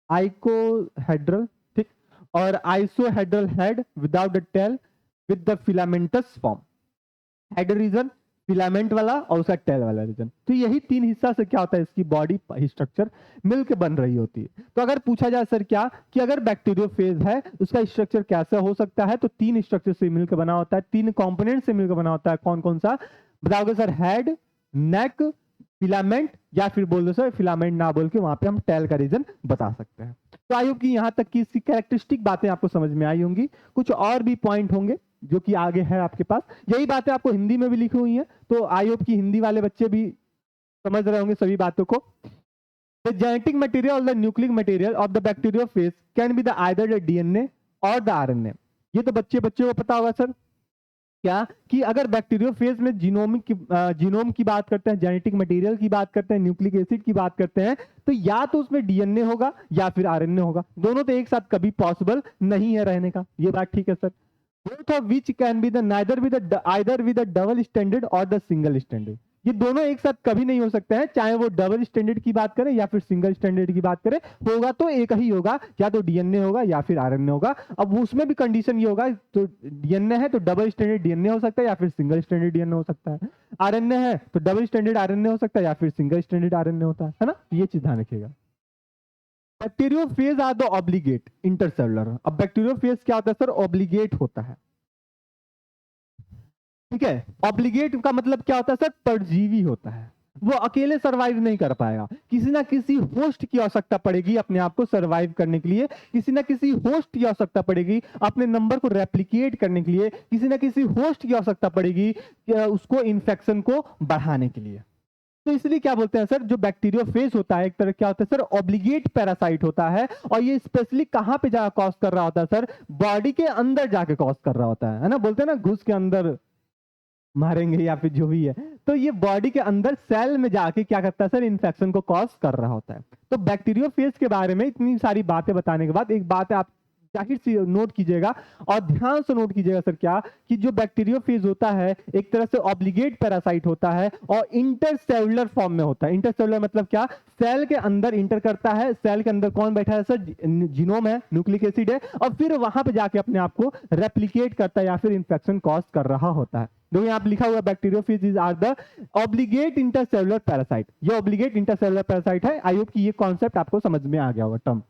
आइकोहेड्रल, ठीक, और isohedral head without the tail with the filamentous form. Head region filament वाला और उसका टेल वाला रीजन, तो यही तीन हिस्सा से क्या होता है, इसकी बॉडी स्ट्रक्चर मिलकर बन रही होती है। तो अगर पूछा जाए सर क्या, कि अगर बैक्टीरियोफेज है उसका स्ट्रक्चर कैसा हो सकता है, तो तीन स्ट्रक्चर से मिलकर बना होता है, तीन कंपोनेंट से मिलकर बना होता है। कौन कौन सा बताओगे सर, हेड, नेक, फिलामेंट, या फिर बोल दो सर फिलामेंट ना बोल के वहां पे हम टेल का रीजन बता सकते हैं। तो आई होप कि यहां तक की इसकी कैरेक्टरिस्टिक बातें आपको समझ में आई होंगी। कुछ और भी पॉइंट होंगे जो कि आगे है आपके पास, यही बातें आपको हिंदी में भी लिखी हुई हैं, तो आई होप कि हिंदी वाले बच्चे भी समझ रहे होंगे सभी बातों को। द जेनेटिक मटेरियल और the nucleic material of the bacteriophage can be the either the DNA और द आरएनए। ये तो बच्चे को पता होगा सर क्या, कि अगर बैक्टीरियोफेज में जीनोम की बात करते हैं, जेनेटिक मटेरियल की बात करते हैं, न्यूक्लिक एसिड की बात करते हैं, तो या तो उसमें डीएनए होगा या फिर आरएनए होगा, दोनों तो एक साथ कभी पॉसिबल नहीं है रहने का। ये बात ठीक है sir. Both of which can be the neither with the either with the double standard or the single standard। ये दोनों एक साथ कभी नहीं हो सकते हैं, चाहे वो डबल स्टैंडर्ड की बात करें या फिर सिंगल स्टैंडर्ड की बात करें, होगा तो एक ही होगा, या तो डीएनए होगा या फिर आरएनए होगा। अब उसमें भी कंडीशन ये होगा, तो डीएनए है तो डबल स्टैंडर्ड डीएनए हो सकता है या फिर सिंगल स्टैंडर्ड डीएनए हो सकता है, आरएनए है तो डबल स्टैंडर्ड आरएनए हो सकता है या फिर सिंगल स्टैंडर्ड आरएनए होता है ना, ये चीज ध्यान रखिएगा। Bacteriophage are the obligate intercellular. अब बैक्टीरियोफेज क्या होता है सर, ऑब्लिगेट होता है, ठीक है। ऑब्लिगेट का मतलब क्या होता है सर, परजीवी होता है, वो अकेले सरवाइव नहीं कर पाएगा, किसी ना किसी होस्ट की आवश्यकता पड़ेगी अपने आप को सरवाइव करने के लिए, किसी ना किसी होस्ट की आवश्यकता पड़ेगी अपने नंबर को रेप्लिकेट करने के लिए, किसी ना किसी होस्ट की आवश्यकता पड़ेगी उसको इन्फेक्शन को बढ़ाने के लिए। तो इसलिए क्या बोलते हैं सर, जो बैक्टीरियोफेज होता है एक तरह क्या होता है सर, ऑब्लिगेट पैरासाइट होता है, और ये स्पेशली कहां पे जाकर कॉज कर रहा होता है सर, बॉडी के अंदर जाके कॉज कर रहा होता है ना, बोलते हैं ना घुस के अंदर मारेंगे या फिर जो भी है, तो ये बॉडी के अंदर सेल में जाके क्या करता है सर, इन्फेक्शन को कॉज कर रहा होता है। तो बैक्टीरियोफेज के बारे में इतनी सारी बातें बताने के बाद एक बात है आप जाहिर सी नोट कीजिएगा और ध्यान से नोट कीजिएगा सर क्या, कि जो बैक्टीरियोफेज होता है एक तरह से ऑब्लिगेट पैरासाइट होता है और इंटरसेलुलर फॉर्म में होता है। इंटरसेलुलर मतलब क्या, सेल के अंदर इंटर करता है, सेल के अंदर कौन बैठा है सर, जीनोम है, न्यूक्लिक एसिड है, और फिर वहां पे जाके अपने आप को रेप्लिकेट करता है या फिर इंफेक्शन कॉज कर रहा होता है। देखो यहाँ पे लिखा हुआ bacteriophage are the obligate intercellular parasite, ये ऑब्लिगेट इंटरसेलुलर पैरासाइट है। आई होप कि ये कॉन्सेप्ट आपको समझ में आ गया होगा term.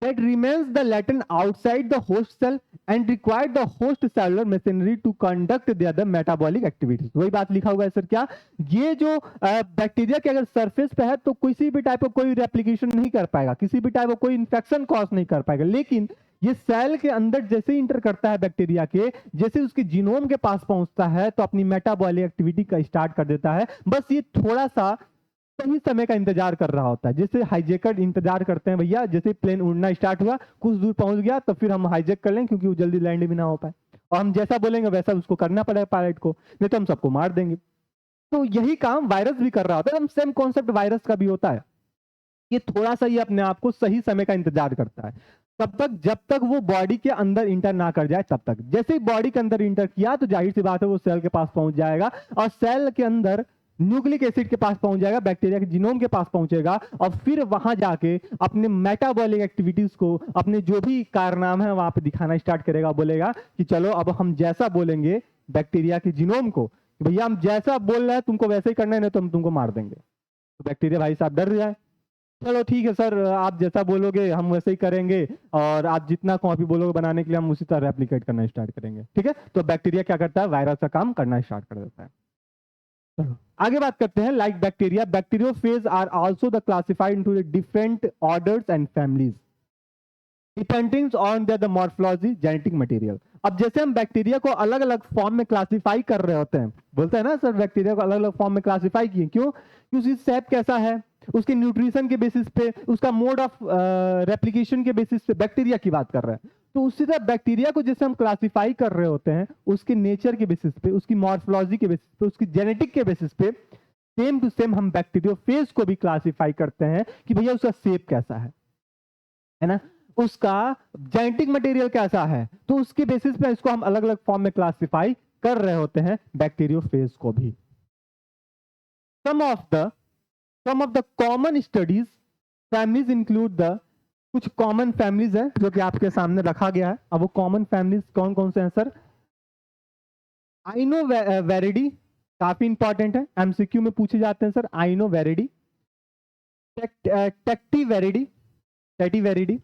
That remains the latent outside the host cell and require the host cellular machinery to conduct the other metabolic activities। वही बात लिखा हुआ है सर क्या, ये जो बैक्टीरिया के अगर सरफेस पे है तो किसी भी टाइप का कोई रेप्लिकेशन नहीं कर पाएगा, किसी भी टाइप का कोई इन्फेक्शन कॉज नहीं कर पाएगा, लेकिन ये सेल के अंदर जैसे ही इंटर करता है बैक्टीरिया के, जैसे उसके जीनोम के पास पहुंचता है तो अपनी मेटाबॉलिक एक्टिविटी का स्टार्ट कर देता है। बस ये थोड़ा सा सही समय का इंतजार कर रहा होता है। जैसे हाईजैकर इंतजार करते हैं भैया, जैसे प्लेन उड़ना स्टार्ट हुआ, कुछ दूर पहुंच गया तो फिर हम हाईजैक कर लें, क्योंकि वो जल्दी लैंड भी ना हो पाए, और हम जैसा बोलेंगे वैसा उसको करना पड़ेगा पायलट को, नहीं तो हम सबको मार देंगे। तो यही काम वायरस भी कर रहा होता है। हम सेम कॉन्सेप्ट वायरस का भी होता है। ये थोड़ा सा ये अपने आप को सही समय का इंतजार करता है, तब तक जब तक वो बॉडी के अंदर इंटर ना कर जाए तब तक। जैसे ही बॉडी के अंदर इंटर किया तो जाहिर सी बात है वो सेल के पास पहुंच जाएगा, और सेल के अंदर न्यूक्लिक एसिड के पास पहुंच जाएगा, बैक्टीरिया के जीनोम के पास पहुंचेगा, और फिर वहां जाके अपने मेटाबॉलिक एक्टिविटीज को, अपने जो भी कारनाम है वहां पे दिखाना स्टार्ट करेगा। बोलेगा कि चलो अब हम जैसा बोलेंगे बैक्टीरिया के जीनोम को, कि भैया हम जैसा बोल रहे हैं तुमको वैसे ही करना है, नहीं तो हम तुमको मार देंगे। तो बैक्टीरिया भाई साहब डर जाए, चलो ठीक है सर, आप जैसा बोलोगे हम वैसे ही करेंगे, और आप जितना कॉपी बोलोगे बनाने के लिए हम उसी तरह रेप्लिकेट करना स्टार्ट करेंगे। ठीक है, तो बैक्टीरिया क्या करता है, वायरस का काम करना स्टार्ट कर देता है। चलो आगे बात करते हैं। Like bacteria, bacteriophage are also the classified into the different orders and families depending on the morphology genetic material. अब जैसे हम बैक्टीरिया को अलग अलग फॉर्म में क्लासिफाई कर रहे होते हैं, बोलते हैं ना सर बैक्टीरिया को अलग अलग फॉर्म में क्लासिफाई किए, क्यों? क्योंकि उसकी शेप कैसा है, उसके न्यूट्रिशन के बेसिस पे, उसका मोड ऑफ रेप्लिकेशन के बेसिस पे बैक्टीरिया की बात कर रहे हैं। तो उसी तरह बैक्टीरिया को जैसे हम क्लासिफाई कर रहे होते हैं उसके नेचर के बेसिस पे, उसकी मॉर्फोलॉजी के बेसिस पे, उसकी जेनेटिक के बेसिस पे, सेम टू सेम हम बैक्टीरियोफेज को भी क्लासिफाई करते हैं कि भैया उसका शेप कैसा है ना, उसका जेनेटिक मटेरियल कैसा है। तो उसके बेसिस पे इसको हम अलग अलग फॉर्म में क्लासिफाई कर रहे होते हैं बैक्टीरियोफेज को भी। Some of the common studies families include the, कुछ कॉमन फैमिलीज है जो कि आपके सामने रखा गया है। अब वो कॉमन फैमिलीज कौन कौन से हैं सर? आइनोवेरिडी काफी इंपॉर्टेंट है, एमसीक्यू में पूछे जाते हैं सर। आइनोवेरिडी, टेक्टिवेरिडी, टेटिवेरिडी,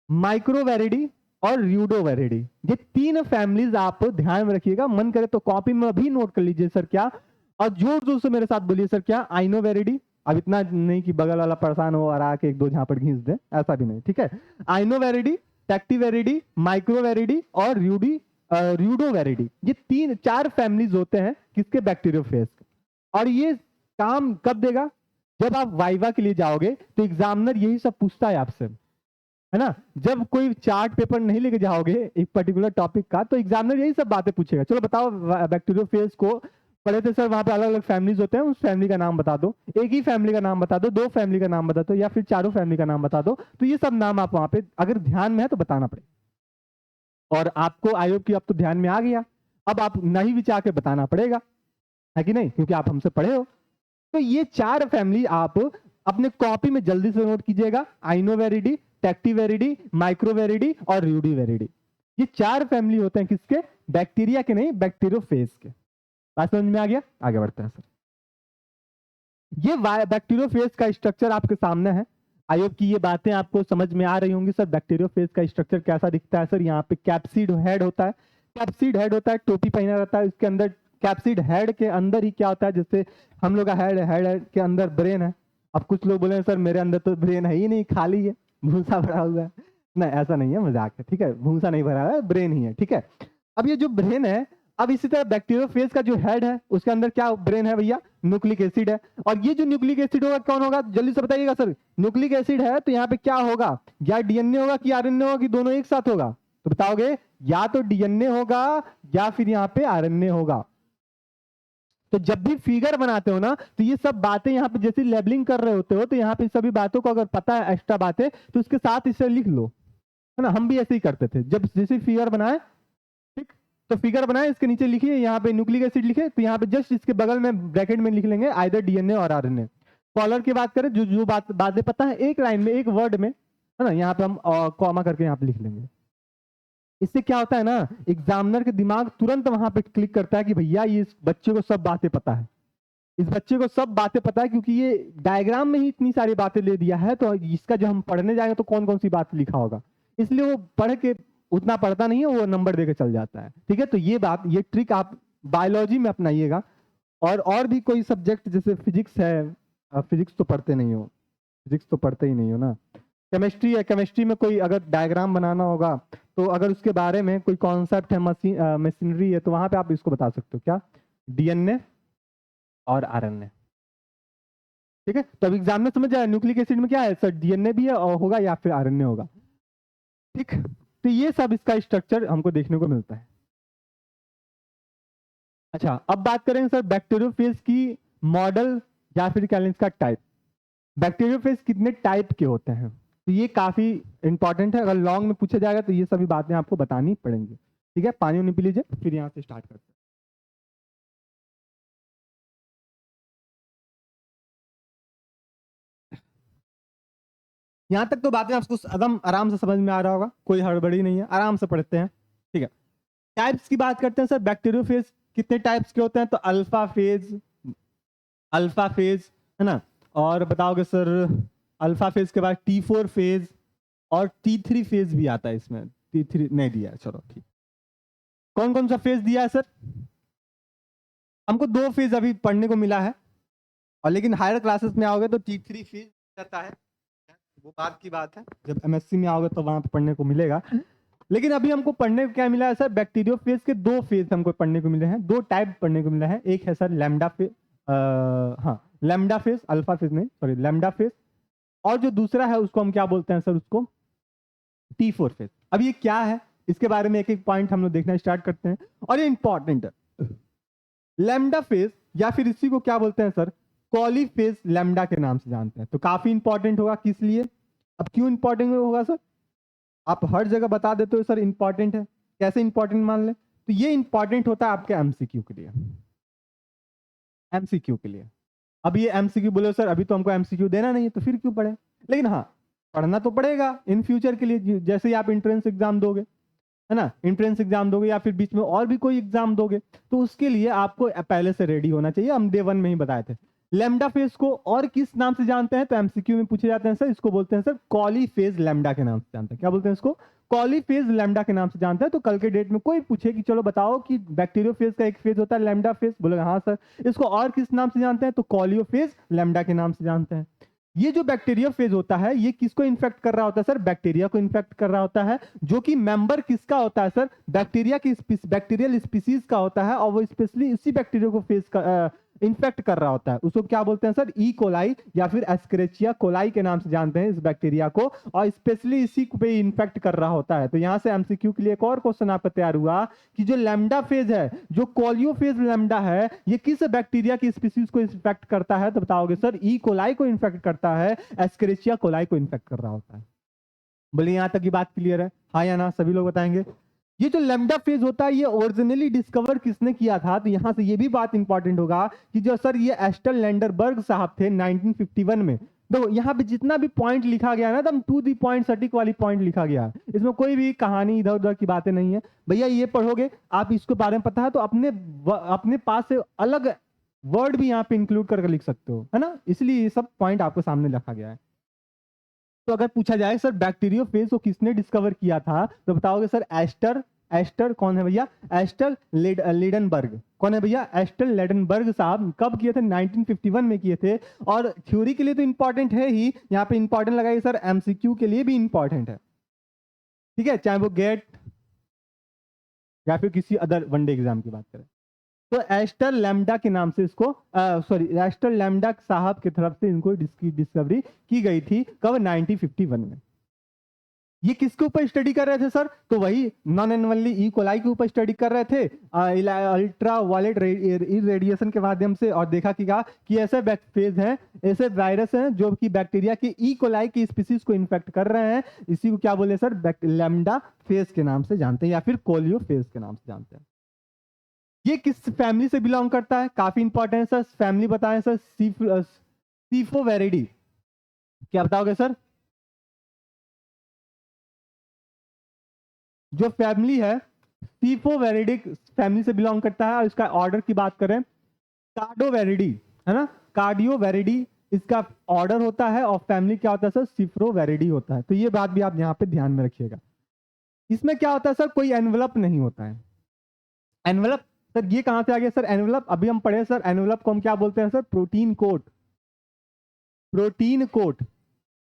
माइक्रोवेरिडी और र्यूडोवेरिडी। ये तीन फैमिलीज आप ध्यान में रखिएगा, मन करे तो कॉपी में अभी नोट कर लीजिए सर क्या, और जोर जोर से मेरे साथ बोलिए सर क्या? आइनोवेरिडी। अब इतना नहीं कि बगल वाला परेशान हो और आके एक दो झापड़ घींच दे, ऐसा भी नहीं, ठीक है। आइनोवेरिडी, टेक्टिवेरिडी, माइक्रोवेरिडी और र्यूडोवेरिडी, ये तीन चार फैमिलीज होते हैं किसके? बैक्टीरियोफेज। और ये काम कब देगा? जब आप वाइवा के लिए जाओगे तो एग्जामिनर यही सब पूछता है आपसे, है ना। जब कोई चार्ट पेपर नहीं लेके जाओगे एक पर्टिकुलर टॉपिक का, तो एग्जामिनर यही सब बातें पूछेगा। चलो बताओ, बैक्टीरियोफेज को पढ़े थे सर, वहां पे अलग अलग फैमिलीज होते हैं, उस फैमिली का नाम बता दो, एक ही फैमिली का नाम बता दो, दो फैमिली का नाम बता दो, या फिर चारों फैमिली का नाम बता दो। तो ये सब नाम आप वहां पे अगर ध्यान में है तो बताना पड़ेगा। और आपको आयोग की अब तो ध्यान में आ गया, अब आप नहीं विचार के बताना पड़ेगा, है कि नहीं, क्योंकि आप हमसे पढ़े हो। तो ये चार फैमिली आप अपने कॉपी में जल्दी से नोट कीजिएगा। आइनोवेरिडी, टेक्टिवेरिडी, माइक्रोवेरिडी और र्यूडीवेरिडी, ये चार फैमिली होते हैं किसके? बैक्टीरिया के, नहीं बैक्टीरियोफेज के। बात समझ में आ गया? आगे बढ़ते हैं सर। ये बैक्टीरियोफेज का स्ट्रक्चर आपके सामने है। आयोग की ये बातें आपको समझ में आ रही होंगी सर। बैक्टीरियोफेज का स्ट्रक्चर कैसा दिखता है सर? यहाँ पे कैप्सिड हेड होता है, कैप्सिड हेड होता है, टोपी पहना रहता है, इसके अंदर कैप्सिड हेड के अंदर ही क्या होता है, जैसे हम लोग का हेड के अंदर ब्रेन है। अब कुछ लोग बोले सर मेरे अंदर तो ब्रेन है ही नहीं, खाली है, भूसा भरा हुआ है। नहीं, ऐसा नहीं है, मजाक है, ठीक है, भूसा नहीं भरा है, ब्रेन ही है, ठीक है। अब ये जो ब्रेन है, अब इसी तरह बैक्टीरियोफेज का जो हेड है उसके अंदर क्या ब्रेन है भैया? न्यूक्लिक एसिड है। और ये जो न्यूक्लिक एसिड होगा कौन होगा? जल्दी से बताइएगा सर। न्यूक्लिक एसिड है तो यहाँ पे क्या होगा? या डीएनए होगा कि आरएनए होगा कि दोनों एक साथ होगा? तो बताओगे, या तो डीएनए होगा या फिर यहाँ पे आरएनए होगा। तो जब भी फिगर बनाते हो ना, तो ये सब बातें यहाँ पे जैसे लेबलिंग कर रहे होते हो, तो यहाँ पे सभी बातों को अगर पता है एक्स्ट्रा बातें, तो उसके साथ इसे लिख लो, है ना। हम भी ऐसे ही करते थे, जब जैसे फिगर बनाए, ठीक, तो फिगर बनाए, इसके नीचे लिखिए यहाँ पे न्यूक्लिक एसिड लिखे, तो यहाँ पे जस्ट इसके बगल में ब्रैकेट में लिख लेंगे आइदर डीएनए और आरएनए। कॉलर की बात करें, जो जो बातें पता है एक लाइन में, एक वर्ड में, है ना, यहाँ पे हम कॉमा करके यहाँ पे लिख लेंगे। इससे क्या होता है ना, एग्जामिनर के दिमाग तुरंत वहां पे क्लिक करता है कि भैया ये इस बच्चे को सब बातें पता है, इस बच्चे को सब बातें पता है, क्योंकि ये डायग्राम में ही इतनी सारी बातें ले दिया है, तो इसका जब हम पढ़ने जाएंगे तो कौन कौन सी बात लिखा होगा, इसलिए वो पढ़ के उतना पढ़ता नहीं है, वो नंबर देके चल जाता है। ठीक है, तो ये बात, ये ट्रिक आप बायोलॉजी में अपनाइएगा। और भी कोई सब्जेक्ट जैसे फिजिक्स है, फिजिक्स तो पढ़ते नहीं हो, फिजिक्स तो पढ़ते ही नहीं हो ना। केमिस्ट्री है, केमिस्ट्री में कोई अगर डायग्राम बनाना होगा, तो अगर उसके बारे में कोई कॉन्सेप्ट है, मशीनरी है, तो वहां पे आप इसको बता सकते हो क्या? डीएनए और आरएनए। ठीक है, तो अब एग्जाम में समझ जाए न्यूक्लिक एसिड में क्या है सर, डीएनए भी है और होगा या फिर आरएनए होगा। ठीक, तो ये सब इसका स्ट्रक्चर हमको देखने को मिलता है। अच्छा, अब बात करेंगे सर बैक्टीरियोफेज की मॉडल या फिर क्या इसका टाइप। बैक्टीरियोफेज कितने टाइप के होते हैं, तो ये काफी इंपॉर्टेंट है, अगर लॉन्ग में पूछा जाएगा तो ये सभी बातें आपको बतानी पड़ेंगी। ठीक है, पानी उनी पी लीजिए, फिर यहाँ से स्टार्ट करते हैं। यहाँ तक तो बातें आपको एकदम आराम से समझ में आ रहा होगा, कोई हड़बड़ी नहीं है, आराम से पढ़ते हैं। ठीक है, टाइप्स की बात करते हैं सर, बैक्टीरियोफेज कितने टाइप्स के होते हैं, तो अल्फा फेज है ना, और बताओगे सर अल्फा फेज के बाद T4 फेज और T3 फेज भी आता है इसमें, T3 नहीं दिया है, चलो ठीक। कौन कौन सा फेज दिया है सर, हमको 2 फेज अभी पढ़ने को मिला है, और लेकिन हायर क्लासेस में आओगे तो T3 फेज रहता है, वो बात की बात है, जब MSc में आओगे तो वहां पे पढ़ने को मिलेगा। लेकिन अभी हमको पढ़ने को क्या मिला है सर, बैक्टीरियोफेज के 2 फेज हमको पढ़ने को मिले हैं, 2 टाइप पढ़ने को मिला है। एक है सर लैम्डा फेज, हाँ लैम्डा फेज, अल्फा फेज नहीं, सॉरी लैम्डा फेज, और जो दूसरा है उसको हम क्या बोलते हैं सर, उसको T4 फेज। अब ये क्या है, इसके बारे में एक एक पॉइंट हम लोग देखना स्टार्ट करते हैं, और ये इंपॉर्टेंट है। लैम्डा फेज या फिर इसी को क्या बोलते हैं सर, कॉलीफेज लैम्डा के नाम से जानते हैं, तो काफी इंपॉर्टेंट होगा, किस लिए, अब क्यों इंपॉर्टेंट होगा सर, आप हर जगह बता देते हो सर इंपॉर्टेंट है, कैसे इंपॉर्टेंट मान ले, तो ये इंपॉर्टेंट होता है आपके एमसीक्यू के लिए, एमसीक्यू के लिए। अब ये एमसीक्यू बोलो सर अभी तो हमको एमसीक्यू देना नहीं है तो फिर क्यों पढ़े, लेकिन हाँ पढ़ना तो पड़ेगा इन फ्यूचर के लिए, जैसे ही आप एंट्रेंस एग्जाम दोगे, है ना, एंट्रेंस एग्जाम दोगे या फिर बीच में और भी कोई एग्जाम दोगे, तो उसके लिए आपको पहले से रेडी होना चाहिए, हम डे 1 में ही बताए थे। लैम्डा फेज को और किस नाम से जानते हैं, तो एमसीक्यू में पूछे जाते हैं सर, इसको बोलते हैं सर कॉलीफेज लैम्डा के नाम से जानते हैं, क्या बोलते हैं इसको, कॉलीफेज लैम्डा के नाम से जानते हैं। तो कल के डेट में कोई पूछे कि चलो बताओ कि बैक्टीरियोफेज का एक फेज होता है लैम्डा फेज, बोलेगा हाँ सर, इसको और किस नाम से जानते हैं, तो कॉलियोफेज लैम्डा के नाम से जानते हैं। ये जो बैक्टीरिया फेज होता है ये किसको इन्फेक्ट कर रहा होता है सर, बैक्टीरिया को इन्फेक्ट कर रहा होता है, जो कि मेंबर किसका होता है सर, बैक्टीरिया की बैक्टीरियल स्पीसीज का होता है, और वो स्पेशली इसी बैक्टीरिया को फेज का इन्फेक्ट कर रहा होता है, उसको क्या बोलते हैं सर, ई कोलाई या फिर एस्क्रेचिया कोलाई के नाम से जानते हैं इस बैक्टीरिया को, और स्पेशली इसी पे इन्फेक्ट कर रहा होता है। तो यहाँ से एमसीक्यू के लिए एक और क्वेश्चन आपका तैयार हुआ कि जो लैम्डा फेज है, जो कॉलियोफेज लैम्डा है, ये किस बैक्टीरिया की स्पीसीज को इन्फेक्ट करता है, तो बताओगे सर ई कोलाई को इन्फेक्ट करता है, एस्क्रेचिया कोलाई को इन्फेक्ट कर रहा होता है। बोलिए यहाँ तक की बात क्लियर है, हाँ या ना, सभी लोग बताएंगे। ये जो लैम्डा फेज होता है ये ओरिजिनली डिस्कवर किसने किया था, तो यहां से ये भी बात इंपॉर्टेंट होगा कि जो सर ये एस्टर लैंडरबर्ग साहब थे 1951 में। देखो यहाँ पे जितना भी पॉइंट लिखा गया है ना, एकदम टू दी पॉइंट सटीक वाली पॉइंट लिखा गया है, इसमें कोई भी कहानी इधर उधर की बातें नहीं है भैया, ये पढ़ोगे आप इसके बारे में पता है तो अपने पास से अलग वर्ड भी यहाँ पे इंक्लूड करके लिख सकते हो, है ना, इसलिए ये सब पॉइंट आपको सामने रखा गया है। तो अगर पूछा जाए सर बैक्टीरियोफेज को किसने डिस्कवर किया था, तो बताओगे सर एस्टर, एस्टर कौन है भैया, एस्टर लेडनबर्ग, कौन है भैया, एस्टर लेडनबर्ग साहब कब किए थे, 1951 में किए थे। और थ्योरी के लिए तो इंपॉर्टेंट है ही, यहाँ पे इंपॉर्टेंट लगाइए सर, एमसीक्यू के लिए भी इंपॉर्टेंट है, ठीक है, चाहे वो गेट या फिर किसी अदर वनडे एग्जाम की बात करें। तो एस्टर लैम्डा के नाम से इसको सॉरी एस्टर लैम्डा साहब की तरफ से इनको डिस्कवरी की गई थी, कब, 1951 में। ये किसके ऊपर स्टडी कर रहे थे सर, तो वही नॉन एनवनली ई कोलाई के ऊपर स्टडी कर रहे थे अल्ट्रा वायलेट रेडिएशन के माध्यम से, और देखा कि ऐसे फेज हैं, ऐसे वायरस हैं जो कि बैक्टीरिया के ई कोलाई की स्पीसीज को इन्फेक्ट कर रहे हैं, इसी को क्या बोले सर, लैम्डा फेज के नाम से जानते हैं या फिर कोलियो फेज के नाम से जानते हैं। ये किस फैमिली से बिलोंग करता है, काफी इंपॉर्टेंट सर, फैमिली बताएं सर, सीफोवेरिडी, क्या बताओगे सर, जो फैमिली है सीफोवेरिडिक फैमिली से बिलोंग करता है, और इसका ऑर्डर की बात करें कार्डोवेरिडी, है ना, कार्डियोवेरिडी इसका ऑर्डर होता है, और फैमिली क्या होता है सर, सिफ्रोवेरिडी होता है। तो ये बात भी आप यहाँ पे ध्यान में रखिएगा। इसमें क्या होता है सर, कोई एनवलप नहीं होता है, एनवलप सर ये कहां से आ गया सर, एनवलप अभी हम पढ़े सर, एनवलप को हम क्या बोलते हैं sir, protein coat, protein coat,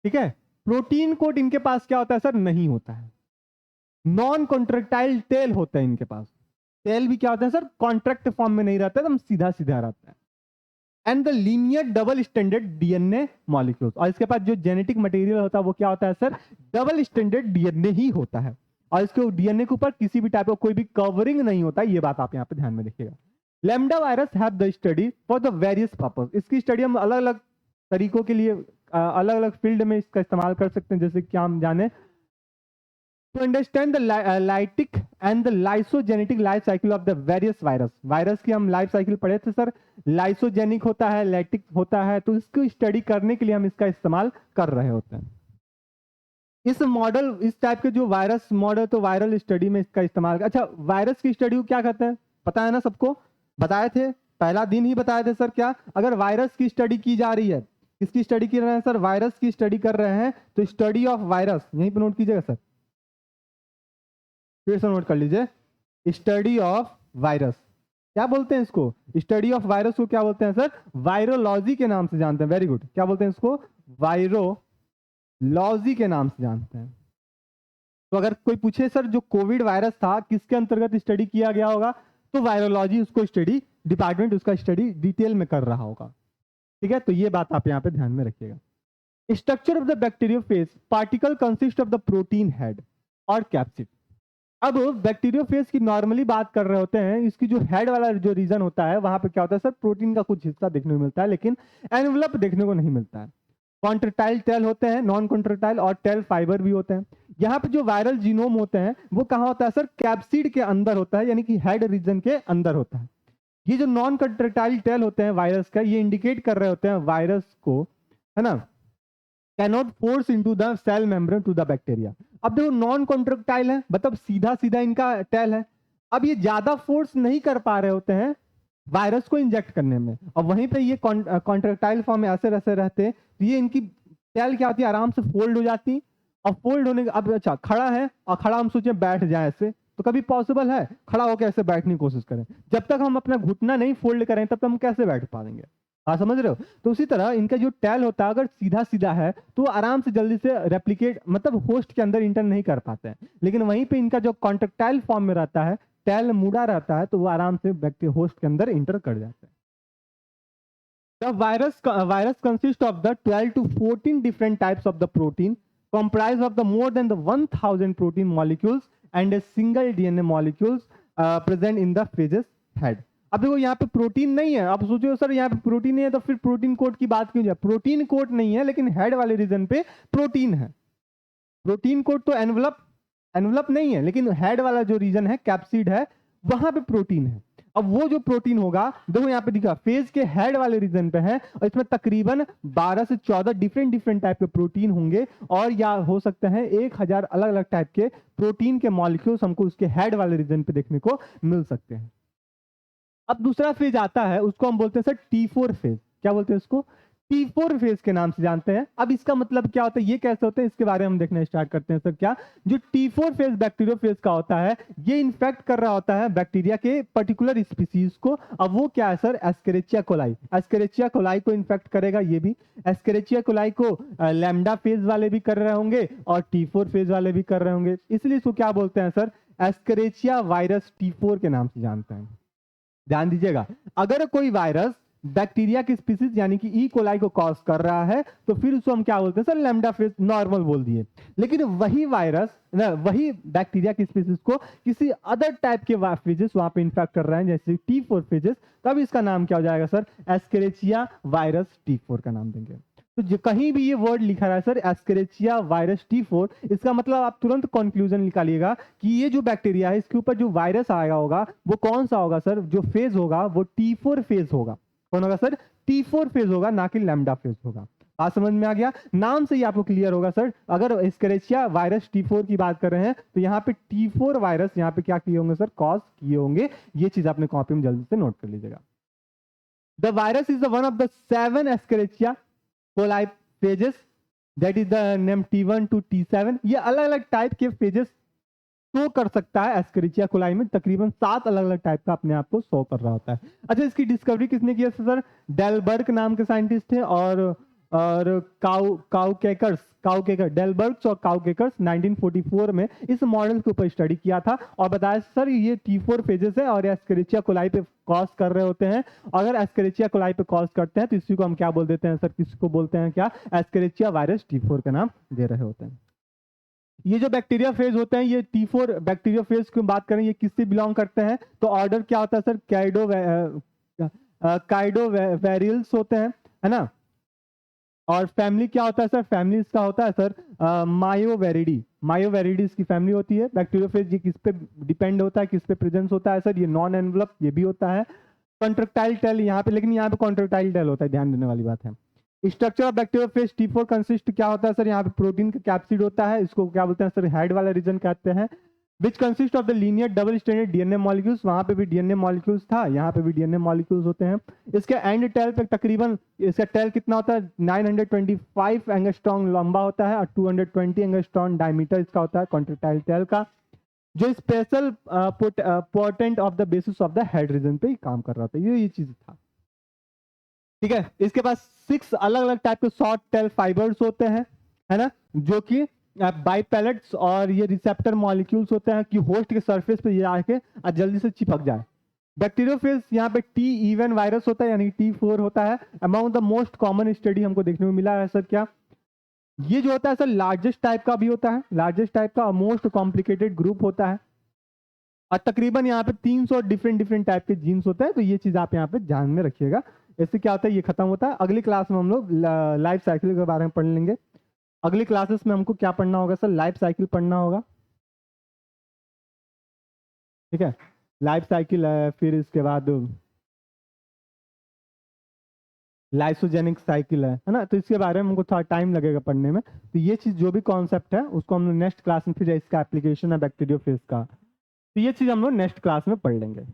ठीक है, प्रोटीन कोट इनके पास क्या होता है सर, नहीं होता है, नॉन कॉन्ट्रेक्टाइल टेल होता है इनके पास, टेल भी क्या होता है सर, कॉन्ट्रैक्ट फॉर्म में नहीं रहता है, एकदम सीधा सीधा रहता है। And the linear double standard DNA molecules. और इसके पास जो जेनेटिक मटेरियल होता है वो क्या होता है सर, डबल स्टैंडर्ड डीएनए ही होता है, और इसके डीएनए के ऊपर किसी भी टाइप का कोई भी कवरिंग नहीं होता है। ये बात आप यहाँ पे ध्यान में रखिएगा। Lambda virus have the study for the various purpose. इसकी स्टडी हम अलग अलग तरीकों के लिए अलग अलग फील्ड में इसका इस्तेमाल कर सकते हैं, जैसे कि हम जाने to understand the lytic and the lysogenetic life cycle of the various virus। Virus की हम लाइफ साइकिल पढ़े थे सर, लाइसोजेनिक होता है, लैटिक होता है, तो इसको स्टडी करने के लिए हम इसका इस्तेमाल कर रहे होते हैं। इस मॉडल, इस टाइप के जो वायरस मॉडल, तो वायरल स्टडी में इसका इस्तेमाल। अच्छा, वायरस की स्टडी को क्या कहते हैं पता है ना सबको, बताए थे पहला दिन ही बताए थे सर। क्या, अगर वायरस की स्टडी की जा रही है, किसकी स्टडी कर रहे हैं सर, वायरस की स्टडी कर रहे हैं, तो स्टडी ऑफ वायरस यहीं पर नोट कीजिएगा सर, फिर से नोट कर लीजिए, स्टडी ऑफ वायरस। क्या बोलते हैं इसको, स्टडी ऑफ वायरस को क्या बोलते हैं सर, वायरोलॉजी के नाम से जानते हैं। वेरी गुड, क्या बोलते हैं इसको, वायरोलॉजी के नाम से जानते हैं। तो अगर कोई पूछे सर जो कोविड वायरस था किसके अंतर्गत स्टडी किया गया होगा, तो वायरोलॉजी उसको स्टडी डिपार्टमेंट उसका स्टडी डिटेल में कर रहा होगा। ठीक है, तो ये बात आप यहाँ पे ध्यान में रखिएगा। Structure of the bacteriophage, particle consist of the protein head और कैप्सिड। अब बैक्टीरियोफेज की नॉर्मली बात कर रहे होते हैं, इसकी जो हेड वाला जो रीजन होता है वहां पे क्या होता है सर, प्रोटीन का कुछ हिस्सा देखने को मिलता है, लेकिन एनवलप देखने को नहीं मिलता है। कॉन्ट्रेक्टाइल टेल होते हैं, नॉन कॉन्ट्रेक्टाइल और टेल फाइबर भी होते हैं। यहाँ पे जो वायरल जीनोम होते हैं वो कहाँ होता है सर, कैप्सिड के अंदर होता है, यानी कि हेड रीजन के अंदर होता है। ये जो नॉन कॉन्ट्रेक्टाइल टेल होते हैं वायरस का, ये इंडिकेट कर रहे होते हैं वायरस को, है ना, cannot force into the cell membrane to the bacteria. अब देखो नॉन कॉन्ट्रेक्टाइल है, मतलब सीधा सीधा इनका टेल है। अब ये ज्यादा फोर्स नहीं कर पा रहे होते हैं वायरस को इंजेक्ट करने में, और वहीं पे ये कॉन्ट्रेक्टाइल फॉर्म में ऐसे ऐसे रहते, तो ये इनकी टेल क्या होती है, आराम से फोल्ड हो जाती। और फोल्ड होने के, अब अच्छा खड़ा है और खड़ा हम सोचे बैठ जाए ऐसे, तो कभी पॉसिबल है, खड़ा होकर ऐसे बैठने की कोशिश करें, जब तक हम अपना घुटना नहीं फोल्ड करें तब तक हम कैसे बैठ पाएंगे। हाँ समझ रहे हो, तो उसी तरह इनका जो टेल होता है अगर सीधा सीधा है तो आराम से जल्दी से रेप्लिकेट, मतलब होस्ट के अंदर इंटर नहीं कर पाते हैं, लेकिन वहीं पे इनका जो कॉन्ट्रेक्टाइल फॉर्म में रहता है, टेल मुड़ा रहता है, तो वो आराम से बैक्टीरिया होस्ट के अंदर इंटर कर जाते हैं। The virus consists of the 12 to 14 different types of the protein, comprised of the more than the 1000 protein molecules and a single DNA molecules present in the phages head। अब देखो यहाँ पे protein नहीं है, आप सोचो सर यहाँ पे प्रोटीन नहीं है तो फिर प्रोटीन कोड की बात क्यों जाए, प्रोटीन कोड नहीं है लेकिन हेड वाले रीजन पे प्रोटीन है। प्रोटीन कोड तो एनवलप नहीं है, लेकिन हेड वाला जो रीजन है कैप्सिड है, वहां पे प्रोटीन है। अब वो जो प्रोटीन होगा, देखो यहाँ पे दिखा फेज के हेड वाले रीजन पे है, और इसमें तकरीबन 12 से 14 डिफरेंट टाइप के प्रोटीन होंगे, और या हो सकते हैं 1000 अलग अलग टाइप के प्रोटीन के मॉलिक्यूल्स हमको उसके हेड वाले रीजन पे देखने को मिल सकते हैं। अब दूसरा फेज आता है, उसको हम बोलते हैं सर T4 फेज। क्या बोलते हैं उसको, T4 फेज के नाम से जानते हैं। अब इसका मतलब क्या होता है, ये कैसे होता है, इसके बारे में हम देखना स्टार्ट करते हैं सर। क्या, जो T4 फेज बैक्टीरियो फेज का होता है, ये इन्फेक्ट कर रहा होता है बैक्टीरिया के पर्टिकुलर स्पीसीज को। अब वो क्या है सर, एस्केरिचिया कोलाई। एस्केरिचिया कोलाई को इन्फेक्ट करेगा, ये भी एस्केरिचिया कोलाई को लैम्डा फेज वाले भी कर रहे होंगे और T4 फेज वाले भी कर रहे होंगे, इसलिए इसको क्या बोलते हैं सर, एस्केरिचिया वायरस T4 के नाम से जानते हैं। ध्यान दीजिएगा, अगर कोई वायरस बैक्टीरिया की स्पीसीज यानी कि ई कोलाई को कॉज कर रहा है तो फिर उसको हम क्या बोलते हैं सर, लैम्डा फेज नॉर्मल बोल दिए। लेकिन वही वायरस वही बैक्टीरिया की स्पीसीज को किसी अदर टाइप के फेजेस वहां पे इन्फेक्ट कर रहे हैं, जैसे T4 फेजेस, तब इसका नाम क्या हो जाएगा सर, एस्केरिचिया वायरस T4 का नाम देंगे। तो जो कहीं भी ये वर्ड लिखा रहा है सर एस्केरिचिया वायरस T4, इसका मतलब आप तुरंत कंक्लूजन निकालिएगा कि ये जो बैक्टीरिया है इसके ऊपर जो वायरस आएगा होगा वो कौन सा होगा सर, जो फेज होगा वो T4 फेज होगा। कौन होगा सर, T4 फेज होगा, ना कि लैम्डा फेज होगा। बात समझ में आ गया, नाम से ही आपको क्लियर होगा सर। अगर एस्केरिचिया वायरस T4 की बात कर रहे हैं तो यहाँ पे T4 वायरस यहाँ पे क्या किए होंगे सर, कॉज किए होंगे। ये चीज अपने कॉपी में जल्दी से नोट कर लीजिएगा। The virus is one of the 7 एस्केरिचिया coli phases, that is the name T1 to T7। ये अलग अलग टाइप के फेजेस शो कर सकता है एस्केरिचिया कोलाई में, तकरीबन 7 अलग अलग टाइप का अपने आप को शो कर रहा होता है। अच्छा, इसकी डिस्कवरी किसने किया सर, डेलबर्ग नाम के साइंटिस्ट थे, और और काउकेकर डेलबर्ग्स और काउकेकर्स 1944 में इस मॉडल के ऊपर स्टडी किया था और बताया सर ये T4 फेजेस है और एस्केरिचिया कोलाई पे कॉज कर रहे होते हैं। अगर एस्केरिचिया कोलाई पे कॉज करते हैं तो इसी को हम क्या बोल देते हैं सर, किसी को बोलते हैं क्या, एस्केरिचिया वायरस T4 का नाम दे रहे होते हैं। ये जो बैक्टीरिया फेज होते हैं, ये T4 बैक्टीरिया फेज की बात करें, ये किससे बिलोंग करते हैं, तो ऑर्डर क्या होता है सर, काइडोवेरियल्स होते हैं, है ना। और फैमिली क्या होता है सर, फैमिली इसका होता है सर मायोवेरिडी इसकी फैमिली होती है। बैक्टीरियोफेज ये किस पे डिपेंड होता है, किस पे प्रेजेंस होता है सर, ये नॉन एनवलप ये भी होता है। कॉन्ट्रेक्टाइल टेल यहाँ पे, लेकिन यहाँ पे कॉन्ट्रेक्टाइल टेल होता है, ध्यान देने वाली बात है। Structure of bacteriophage T4 consist क्या होता है सर, यहाँ पे प्रोटीन का कैप्सिड होता है, इसको क्या बोलते हैं सर, हेड वाला रीजन कहते हैं। Which consist of the linear double stranded DNA molecules, वहां पे भी डीएनए मॉलिक्यूल्स था, यहाँ पे भी डीएनए मॉलिक्यूल्स होते हैं। इसके एंड टेल पे तकरीबन, इसका टेल कितना होता है, 925 एंगस्ट्रॉन लंबा होता है और 220 एंगस्ट्रॉन डायमीटर इसका होता है कॉन्ट्रेक्टाइल टेल का, जो special portent of the basis of the head region पे काम कर रहा था। ये चीज था, ठीक है। इसके पास 6 अलग अलग टाइप के शॉर्ट टेल फाइबर्स होते हैं, है ना, जो कि बाइपेलेट्स और ये रिसेप्टर मॉलिक्यूल्स होते हैं कि होस्ट के सरफेस पे ये आके जल्दी से चिपक जाए। बैक्टीरियोफेज यहाँ पे T इवन वायरस होता है यानी T4 होता है। Among the most common study हमको देखने को मिला है सर क्या, ये जो होता है सर लार्जेस्ट टाइप का भी होता है, लार्जेस्ट टाइप का मोस्ट कॉम्प्लिकेटेड ग्रुप होता है और तकरीबन यहाँ पे 300 डिफरेंट टाइप के जीन्स होते हैं। तो ये चीज आप यहाँ पे ध्यान में रखिएगा। इससे क्या होता है, ये खत्म होता है। अगली क्लास में हम लोग लाइफ साइकिल के बारे में पढ़ लेंगे। अगली क्लासेस में हमको क्या पढ़ना होगा सर, लाइफ साइकिल पढ़ना होगा, ठीक है। लाइफ साइकिल है, फिर इसके बाद लाइसोजेनिक साइकिल है ना। तो इसके बारे में हमको थोड़ा टाइम लगेगा पढ़ने में। तो ये चीज जो भी कॉन्सेप्ट है उसको हम लोग नेक्स्ट क्लास में, फिर इसका एप्लीकेशन है बैक्टीरियोफेज का, तो ये चीज हम लोग नेक्स्ट क्लास में पढ़ लेंगे।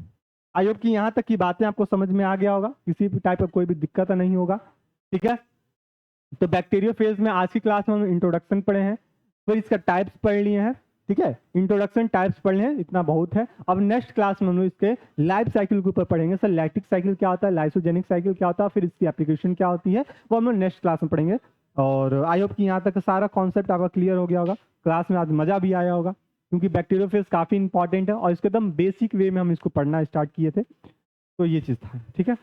आई होप कि यहाँ तक की बातें आपको समझ में आ गया होगा, किसी भी टाइप का कोई भी दिक्कत नहीं होगा, ठीक है। तो बैक्टीरियोफेज में आज की क्लास में हम इंट्रोडक्शन पढ़े हैं, फिर इसका टाइप्स पढ़ लिए हैं, ठीक है। इंट्रोडक्शन टाइप्स पढ़ लिए हैं, इतना बहुत है। अब नेक्स्ट क्लास में हम लोग इसके लाइफ साइकिल के ऊपर पढ़ेंगे सर, लैक्टिक साइकिल क्या होता है, लाइसोजेनिक साइकिल क्या होता है, फिर इसकी एप्लीकेशन क्या होती है, वो हम लोग नेक्स्ट क्लास में पढ़ेंगे। और आई होप कि यहाँ तक सारा कॉन्सेप्ट आपका क्लियर हो गया होगा। क्लास में आज मजा भी आया होगा, क्योंकि बैक्टीरियोफेज काफी इंपॉर्टेंट है और इसके एकदम बेसिक वे में हम इसको पढ़ना स्टार्ट किए थे। तो ये चीज था, ठीक है।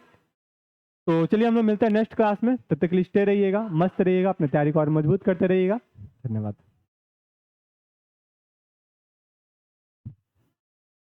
तो चलिए हम लोग मिलते हैं नेक्स्ट क्लास में, तब तक के लिए स्टे रहिएगा, मस्त रहिएगा, अपनी तैयारी को और मजबूत करते रहिएगा। धन्यवाद।